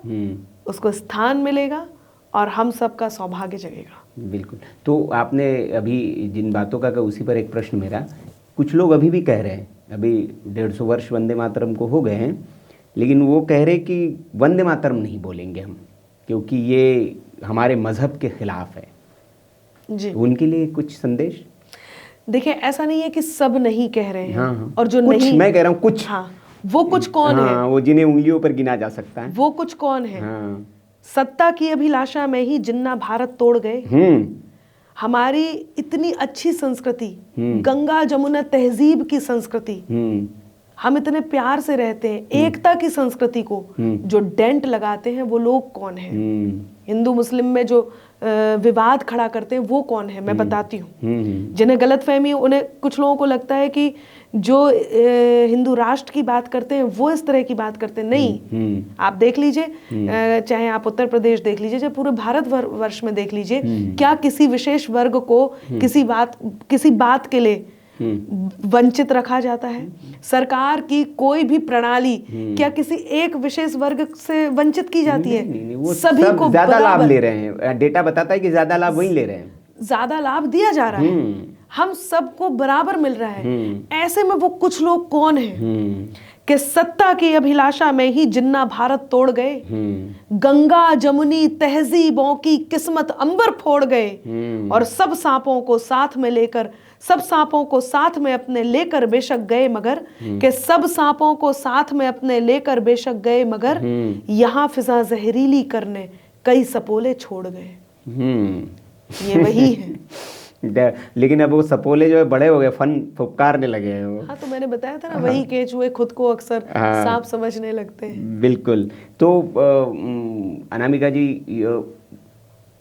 उसको स्थान मिलेगा, और हम सबका सौभाग्य जगेगा। बिल्कुल। तो आपने अभी जिन बातों का कहा, उसी पर एक प्रश्न मेरा, कुछ लोग अभी भी कह रहे हैं, अभी 150 वर्ष वंदे मातरम को हो गए हैं, लेकिन वो कह रहे कि वंदे मातरम नहीं बोलेंगे हम, क्योंकि ये हमारे मजहब के खिलाफ है जी। उनके लिए कुछ संदेश? देखिए, ऐसा नहीं है कि सब नहीं कह रहे हैं। हाँ। और जो कुछ, नहीं, मैं कह रहा हूँ कुछ, हाँ, वो कुछ कौन है? वो जिन्हें उंगलियों पर गिना जा सकता है, वो कुछ कौन है? सत्ता की अभिलाषा में ही जिन्ना भारत तोड़ गए। हमारी इतनी अच्छी संस्कृति, गंगा जमुना तहजीब की संस्कृति, हम इतने प्यार से रहते हैं, एकता की संस्कृति को जो डेंट लगाते हैं वो लोग कौन है? हिंदू मुस्लिम में जो विवाद खड़ा करते हैं वो कौन है? मैं बताती हूँ। जिन्हें गलतफहमी है, उन्हें, कुछ लोगों को लगता है कि जो हिंदू राष्ट्र की बात करते हैं वो इस तरह की बात करते हैं। नहीं, आप देख लीजिए, चाहे आप उत्तर प्रदेश देख लीजिए, चाहे पूरे भारत वर्ष में देख लीजिए, क्या किसी विशेष वर्ग को किसी बात के लिए वंचित रखा जाता है? सरकार की कोई भी प्रणाली क्या किसी एक विशेष वर्ग से वंचित की जाती है? वो सभी को ज्यादा लाभ ले रहे हैं। डेटा बताता है कि ज्यादा लाभ वही ले रहे हैं, ज्यादा लाभ दिया जा रहा है। हम सबको बराबर मिल रहा है। ऐसे में वो कुछ लोग कौन हैं कि सत्ता की अभिलाषा में ही जिन्ना भारत तोड़ गए, गंगा जमुनी तहजीबों की किस्मत अंबर फोड़ गए, और सब सांपों को साथ में लेकर, सब सांपों को साथ में अपने लेकर बेशक गए मगर, कि सब सांपों को साथ में अपने लेकर बेशक गए मगर, यहाँ फिजा जहरीली करने कई सपोले छोड़ गए। ये वही है। लेकिन अब वो सपोले जो है बड़े हो गए, फन फुफकारने लगे हैं वो। हाँ, तो मैंने बताया था ना, वही केचुए खुद को अक्सर सांप समझने लगते हैं। बिल्कुल। तो अनामिका जी,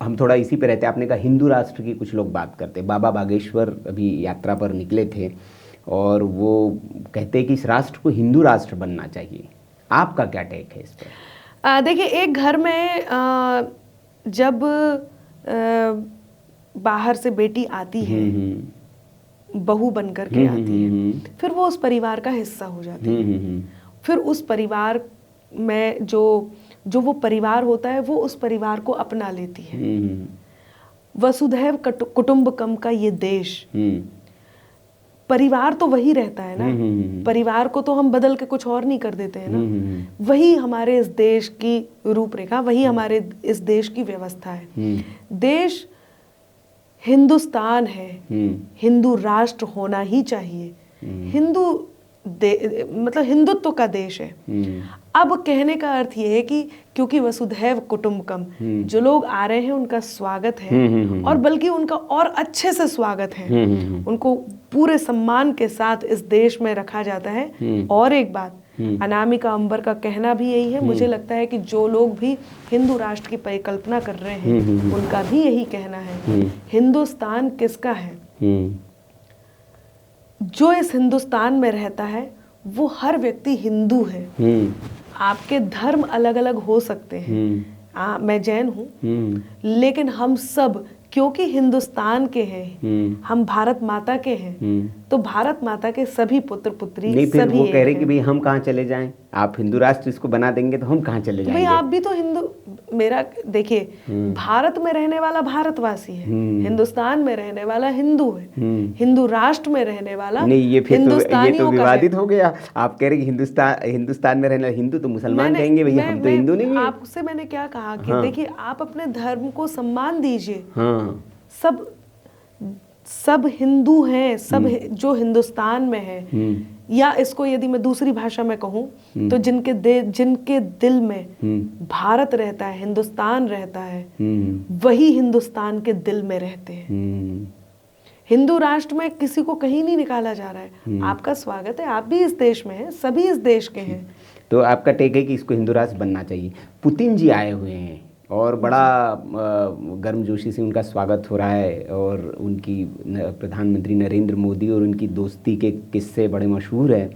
हम थोड़ा इसी पे रहते हैं। आपने कहा हिंदू राष्ट्र की कुछ लोग बात करते हैं। बाबा बागेश्वर अभी यात्रा पर निकले थे और वो कहते हैं कि इस राष्ट्र को हिंदू राष्ट्र बनना चाहिए। आपका क्या टेक है इस पर? देखिए, एक घर में जब बाहर से बेटी आती है, बहू बनकर के आती है, फिर वो उस परिवार का हिस्सा हो जाती है। फिर उस परिवार में जो वो परिवार होता है, वो उस परिवार को अपना लेती है। वसुधैव कुटुंबकम का ये देश, परिवार तो वही रहता है ना। परिवार को तो हम बदल के कुछ और नहीं कर देते हैं ना। वही हमारे इस देश की रूपरेखा, वही हमारे इस देश की व्यवस्था है। देश हिंदुस्तान है, हिंदू राष्ट्र होना ही चाहिए। मतलब हिंदुत्व का देश है। अब कहने का अर्थ ये है कि क्योंकि वसुधैव कुटुंबकम, जो लोग आ रहे हैं उनका स्वागत है, और बल्कि उनका और अच्छे से स्वागत है। उनको पूरे सम्मान के साथ इस देश में रखा जाता है। और एक बात, अनामिका अंबर का कहना भी यही है। मुझे लगता है कि जो लोग भी हिंदू राष्ट्र की परिकल्पना कर रहे हैं, उनका भी यही कहना है। हिंदुस्तान किसका है? जो इस हिंदुस्तान में रहता है वो हर व्यक्ति हिंदू है। आपके धर्म अलग अलग हो सकते हैं। मैं जैन हूँ, लेकिन हम सब क्योंकि हिंदुस्तान के हैं, हम भारत माता के हैं, तो भारत माता के सभी पुत्र पुत्री नहीं, फिर सभी वो कह रहे कि भाई हम कहाँ चले जाएं? आप हिंदू राष्ट्र इसको बना देंगे तो हम कहाँ चले जाएंगे? भाई आप भी तो हिंदू, मेरा देखिए, भारत में रहने वाला भारतवासी है, हिंदुस्तान में रहने वाला हिंदू है, हिंदू राष्ट्र में रहने वाला नहीं, ये फिर ये तो विवादित है। हो गया। आप कह रहे कि हिंदुस्तान में रहने हिंदू तो मुसलमान कहेंगे, भैया हम तो हिंदू नहीं है। आपसे मैंने क्या कहा कि देखिए, आप अपने धर्म को सम्मान दीजिए। सब हिंदू हैं, सब जो हिंदुस्तान में है, या इसको यदि मैं दूसरी भाषा में कहूँ तो जिनके दिल में भारत रहता है, हिंदुस्तान रहता है, वही हिंदुस्तान के दिल में रहते हैं। हिंदू राष्ट्र में किसी को कहीं नहीं निकाला जा रहा है। आपका स्वागत है, आप भी इस देश में हैं, सभी इस देश के हैं। तो आपका टेक है कि इसको हिंदू राष्ट्र बनना चाहिए। पुतिन जी आए हुए हैं और बड़ा गर्मजोशी से उनका स्वागत हो रहा है, और उनकी प्रधानमंत्री नरेंद्र मोदी और उनकी दोस्ती के किस्से बड़े मशहूर हैं,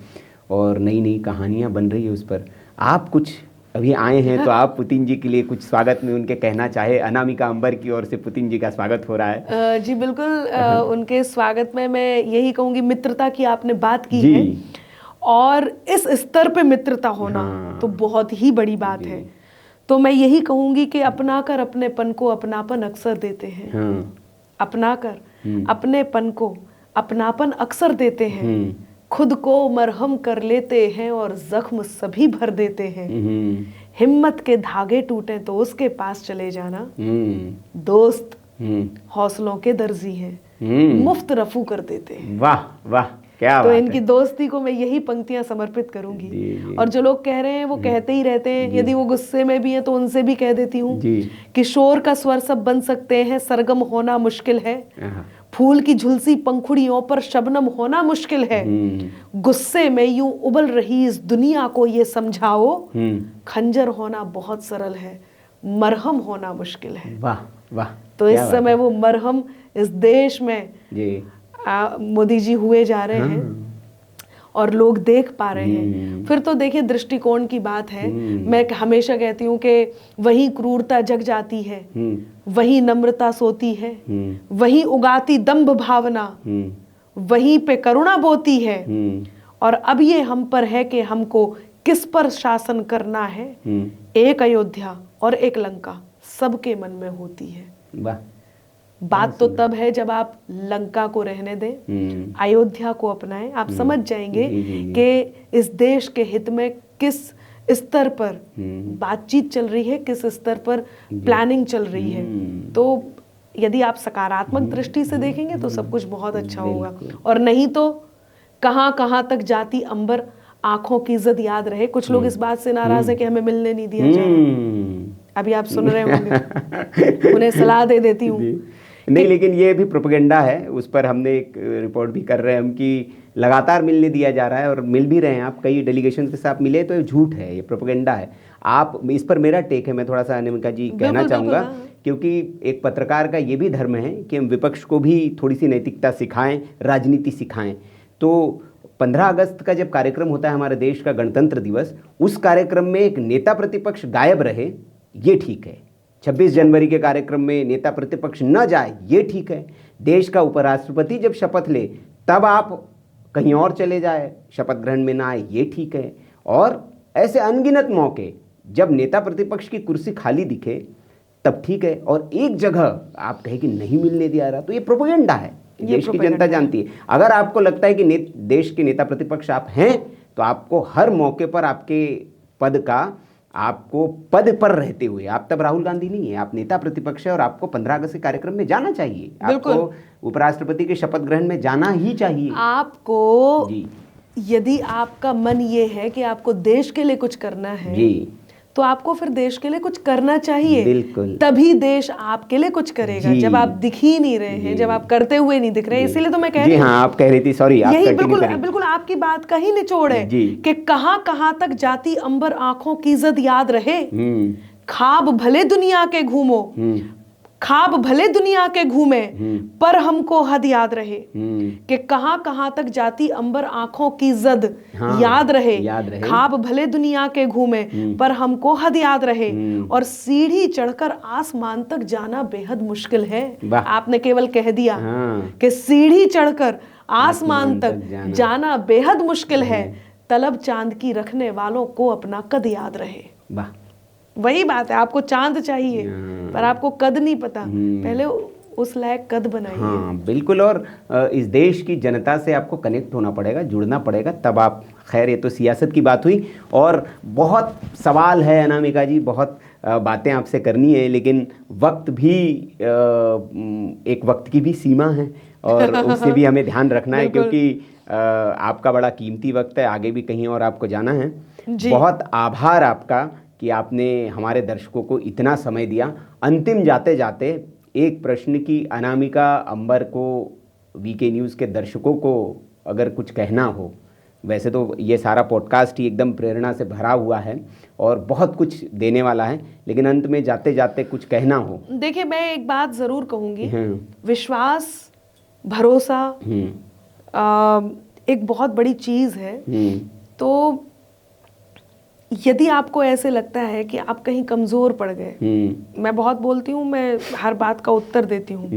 और नई नई कहानियां बन रही है उस पर। आप कुछ अभी आए हैं तो आप पुतिन जी के लिए कुछ स्वागत में उनके कहना चाहे। अनामिका अंबर की ओर से पुतिन जी का स्वागत हो रहा है। जी बिल्कुल। उनके स्वागत में मैं यही कहूँगी, मित्रता की आपने बात की है, और इस स्तर पे मित्रता होना तो बहुत ही बड़ी बात है। तो मैं यही कहूंगी कि अपनाकर अपनेपन को अपनापन अक्सर देते हैं। अपनाकर अपनेपन को अपनापन अक्सर देते हैं। खुद को मरहम कर लेते हैं और जख्म सभी भर देते हैं। हिम्मत के धागे टूटे तो उसके पास चले जाना। दोस्त हौसलों के दर्जी हैं, मुफ्त रफू कर देते हैं। वाह वाह, क्या तो इनकी दोस्ती को मैं यही पंक्तियां समर्पित करूंगी। और जो लोग कह रहे हैं वो कहते ही रहते हैं, यदि वो गुस्से में भी हैं तो उनसे भी कह देती हूँ कि शोर का स्वर सब बन सकते हैं, सरगम होना मुश्किल है। फूल की झुलसी पंखुड़ियों पर शबनम होना मुश्किल है। गुस्से में यूं उबल रही इस दुनिया को ये समझाओ, खंजर होना बहुत सरल है, मरहम होना मुश्किल है। वाह वाह। तो इस समय वो मरहम इस देश में मोदी जी हुए जा रहे हैं और लोग देख पा रहे हैं। फिर तो देखिए, दृष्टिकोण की बात है। मैं हमेशा कहती हूँ कि वही क्रूरता जग जाती है, वही नम्रता सोती है, वही उगाती दंभ भावना, वहीं पे करुणा बोती है। और अब ये हम पर है कि हमको किस पर शासन करना है। एक अयोध्या और एक लंका सबके मन में होती है। वाह, बात तो तब है जब आप लंका को रहने दें, अयोध्या को अपनाएं। आप समझ जाएंगे कि इस देश के हित में किस स्तर पर बातचीत चल रही है, किस स्तर पर प्लानिंग चल रही है। तो यदि आप सकारात्मक दृष्टि से देखेंगे तो सब कुछ बहुत अच्छा होगा, और नहीं तो कहाँ कहाँ तक जाती अंबर आंखों की इज्जत याद रहे। कुछ लोग इस बात से नाराज है कि हमें मिलने नहीं दिया जा रहा। अभी आप सुन रहे होंगे, उन्हें सलाह दे देती हूँ। नहीं, लेकिन ये भी प्रोपेगेंडा है, उस पर हमने एक रिपोर्ट भी कर रहे हैं हम कि लगातार मिलने दिया जा रहा है और मिल भी रहे हैं। आप कई डेलीगेशन के साथ मिले तो ये झूठ है, ये प्रोपेगेंडा है। आप इस पर मेरा टेक है, मैं थोड़ा सा अनामिका जी कहना चाहूँगा, क्योंकि एक पत्रकार का ये भी धर्म है कि हम विपक्ष को भी थोड़ी सी नैतिकता सिखाएं, राजनीति सिखाएं। तो 15 अगस्त का जब कार्यक्रम होता है हमारे देश का गणतंत्र दिवस, उस कार्यक्रम में एक नेता प्रतिपक्ष गायब रहे, ये ठीक है। 26 जनवरी के कार्यक्रम में नेता प्रतिपक्ष न जाए, ये ठीक है। देश का उपराष्ट्रपति जब शपथ ले तब आप कहीं और चले जाए, शपथ ग्रहण में ना आए, ये ठीक है। और ऐसे अनगिनत मौके जब नेता प्रतिपक्ष की कुर्सी खाली दिखे तब ठीक है। और एक जगह आप कहें कि नहीं मिलने दिया रहा, तो ये प्रोपेगेंडा है, देश की जनता जानती है। अगर आपको लगता है कि देश के नेता प्रतिपक्ष आप हैं, तो आपको हर मौके पर आपको पद पर रहते हुए, आप तब राहुल गांधी नहीं है, आप नेता प्रतिपक्ष है और आपको 15 अगस्त के कार्यक्रम में जाना चाहिए। आपको उपराष्ट्रपति के शपथ ग्रहण में जाना ही चाहिए। आपको यदि आपका मन ये है कि आपको देश के लिए कुछ करना है जी, तो आपको फिर देश के लिए कुछ करना चाहिए। बिल्कुल, तभी देश आपके लिए कुछ करेगा। जब आप दिख ही नहीं रहे हैं, जब आप करते हुए नहीं दिख रहे, इसीलिए तो मैं कह रही हूँ। हाँ, आप कह रही थी, सॉरी, यही बिल्कुल आपकी बात का ही निचोड़ है कि कहाँ तक जाती अंबर आंखों की इज्जत याद रहे। ख्वाब भले दुनिया के घूमो, ख्वाब भले दुनिया के घूमे, पर हमको हद याद रहे कि कहाँ तक जाती अंबर आंखों की इज्जत याद रहे। ख्वाब भले दुनिया के घूमे, पर हमको हद याद रहे। और सीढ़ी चढ़कर आसमान तक जाना बेहद मुश्किल है। आपने केवल कह दिया कि सीढ़ी चढ़कर आसमान तक जाना बेहद मुश्किल है। तलब चांद की रखने वालों को अपना कद याद रहे। वही बात है, आपको चांद चाहिए पर आपको कद नहीं पता। पहले उस लायक कद बनाइए। हाँ बिल्कुल, और इस देश की जनता से आपको कनेक्ट होना पड़ेगा, जुड़ना पड़ेगा, तब आप। खैर, ये तो सियासत की बात हुई और बहुत सवाल है अनामिका जी, बहुत बातें आपसे करनी है, लेकिन वक्त भी एक वक्त की भी सीमा है और उससे भी हमें ध्यान रखना है, क्योंकि आपका बड़ा कीमती वक्त है, आगे भी कहीं और आपको जाना है। बहुत आभार आपका कि आपने हमारे दर्शकों को इतना समय दिया। अंतिम जाते जाते एक प्रश्न की अनामिका अंबर को, वीके न्यूज़ के दर्शकों को अगर कुछ कहना हो, वैसे तो ये सारा पॉडकास्ट ही एकदम प्रेरणा से भरा हुआ है और बहुत कुछ देने वाला है, लेकिन अंत में जाते जाते कुछ कहना हो। देखिए, मैं एक बात ज़रूर कहूँगी, विश्वास, भरोसा एक बहुत बड़ी चीज़ है। तो यदि आपको ऐसे लगता है कि आप कहीं कमज़ोर पड़ गए, मैं बहुत बोलती हूँ, मैं हर बात का उत्तर देती हूँ,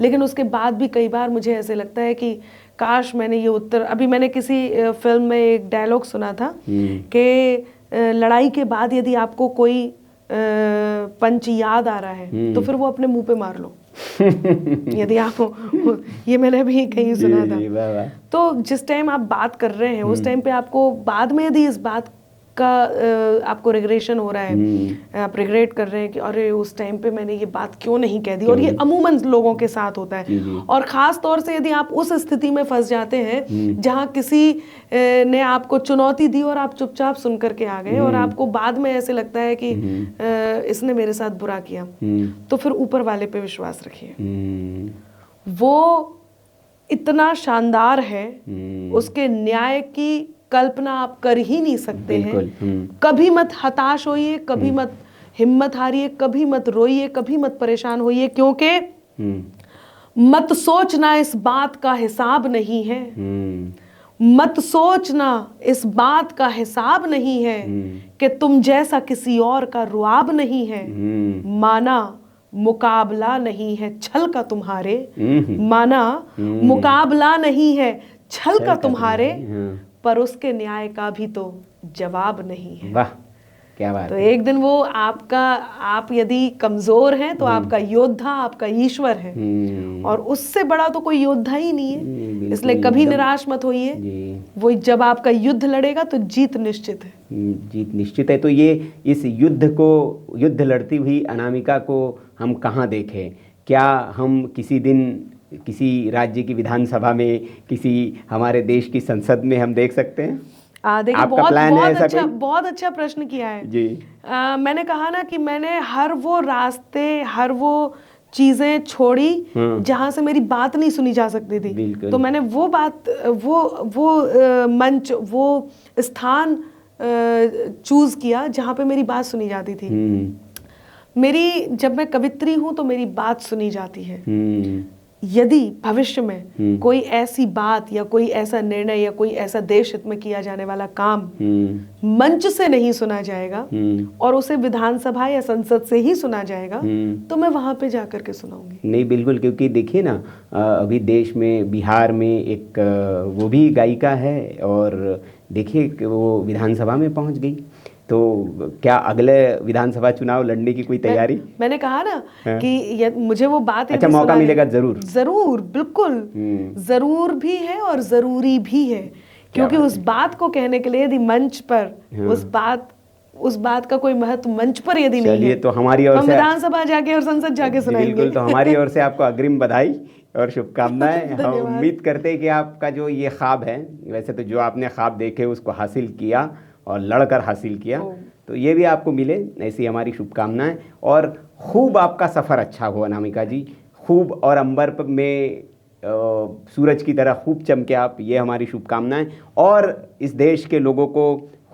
लेकिन उसके बाद भी कई बार मुझे ऐसे लगता है कि काश मैंने ये उत्तर, अभी मैंने किसी फिल्म में एक डायलॉग सुना था कि लड़ाई के बाद यदि आपको कोई पंच याद आ रहा है तो फिर वो अपने मुंह पे मार लो। यदि आप, ये मैंने भी कहीं सुना था। तो जिस टाइम आप बात कर रहे हैं उस टाइम पे आपको बाद में यदि इस बात का आपको रिग्रेशन हो रहा है, आप रिग्रेट कर रहे हैं कि अरे उस टाइम पे मैंने ये बात क्यों नहीं कह दी, और ये अमूमन लोगों के साथ होता है। और ख़ास तौर से यदि आप उस स्थिति में फंस जाते हैं जहां किसी ने आपको चुनौती दी और आप चुपचाप सुन करके आ गए और आपको बाद में ऐसे लगता है कि इसने मेरे साथ बुरा किया, तो फिर ऊपर वाले पे विश्वास रखिए। वो इतना शानदार है, उसके न्याय की कल्पना आप कर ही नहीं सकते हैं। कभी मत हताश होइए, कभी मत हिम्मत हारिए, कभी मत रोइए, कभी मत परेशान होइए, क्योंकि मत सोचना इस बात का हिसाब नहीं है। मत सोचना इस बात का हिसाब नहीं है कि तुम जैसा किसी और का रुआब नहीं है। माना मुकाबला नहीं है छल का तुम्हारे, माना मुकाबला नहीं है छल का तुम्हारे, पर उसके न्याय का भी तो जवाब नहीं है। वाह, क्या बात तो है। एक दिन वो आप यदि कमजोर हैं तो आपका योद्धा आपका ईश्वर है, और उससे बड़ा तो कोई योद्धा ही नहीं है। बिल्कुल, इसलिए कभी एकदम। निराश मत होइए, जी। वो जब आपका युद्ध लड़ेगा तो जीत निश्चित है। जीत निश्चित है। तो ये इस युद्ध लड़ती हुई अनामिका को हम कहाँ देखें? क्या हम किसी दिन किसी राज्य की विधानसभा में, किसी हमारे देश की संसद में हम देख सकते हैं? देखिए, आपका प्लान है ऐसा कोई? बहुत अच्छा प्रश्न किया है जी। मैंने कहा ना कि मैंने हर वो रास्ते, हर वो चीजें छोड़ी जहां से मेरी बात नहीं सुनी जा सकती थी। बिल्कुल। तो मैंने वो बात, वो मंच, वो स्थान चूज किया जहां पे मेरी बात सुनी जाती थी। जब मैं कवित्री हूं तो मेरी बात सुनी जाती है। यदि भविष्य में कोई ऐसी बात या कोई ऐसा निर्णय या कोई ऐसा देश हित में किया जाने वाला काम मंच से नहीं सुना जाएगा और उसे विधानसभा या संसद से ही सुना जाएगा, तो मैं वहां पे जाकर के सुनाऊंगी। नहीं, बिल्कुल, क्योंकि देखिए ना, अभी देश में, बिहार में एक वो भी गायिका है, और देखिए कि वो विधानसभा में पहुंच गई। तो क्या अगले विधानसभा चुनाव लड़ने की कोई तैयारी? मैंने कहा ना कि मुझे वो बात, अच्छा, मौका मिलेगा जरूर, बिल्कुल जरूर भी है और जरूरी भी है, क्योंकि उस बात को कहने के लिए यदि मंच पर उस बात का कोई महत्व मंच पर यदि नहीं है, तो हमारी ओर से विधानसभा जाके और संसद जाके सुनाएंगे। बिल्कुल, तो हमारी ओर से आपको अग्रिम बधाई और शुभकामनाएं। हम उम्मीद करते हैं कि आपका जो ये ख्वाब है, वैसे तो जो आपने ख्वाब देखे उसको हासिल किया और लड़कर हासिल किया, तो ये भी आपको मिले, ऐसी हमारी शुभकामनाएं। और खूब आपका सफ़र अच्छा हो अनामिका जी, खूब, और अंबर में सूरज की तरह खूब चमके आप, ये हमारी शुभकामनाएं। और इस देश के लोगों को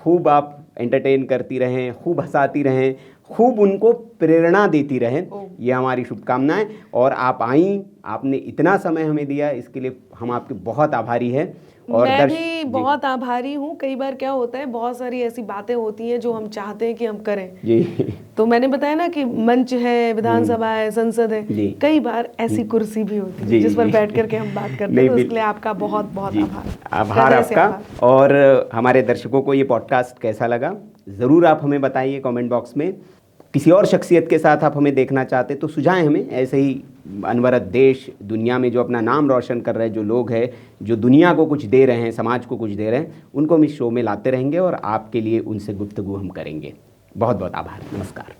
खूब आप एंटरटेन करती रहें, खूब हंसाती रहें, खूब उनको प्रेरणा देती रहें, ये हमारी शुभकामनाएं। और आप आईं, आपने इतना समय हमें दिया, इसके लिए हम आपके बहुत आभारी हैं। और मैं भी बहुत आभारी हूँ। कई बार क्या होता है, बहुत सारी ऐसी बातें होती हैं जो हम चाहते हैं कि हम करें जी। तो मैंने बताया ना कि मंच है, विधानसभा है, संसद है, कई बार ऐसी कुर्सी भी होती है जिस पर बैठ करके हम बात करते हैं। तो इसके लिए आपका बहुत बहुत आभार आपका। और हमारे दर्शकों को ये पॉडकास्ट कैसा लगा ज़रूर आप हमें बताइए कमेंट बॉक्स में। किसी और शख्सियत के साथ आप हमें देखना चाहते तो सुझाएं हमें। ऐसे ही अनवरत देश दुनिया में जो अपना नाम रोशन कर रहे हैं, जो लोग हैं, जो दुनिया को कुछ दे रहे हैं, समाज को कुछ दे रहे हैं, उनको हम इस शो में लाते रहेंगे और आपके लिए उनसे गुफ्तगू हम करेंगे। बहुत बहुत आभार। नमस्कार।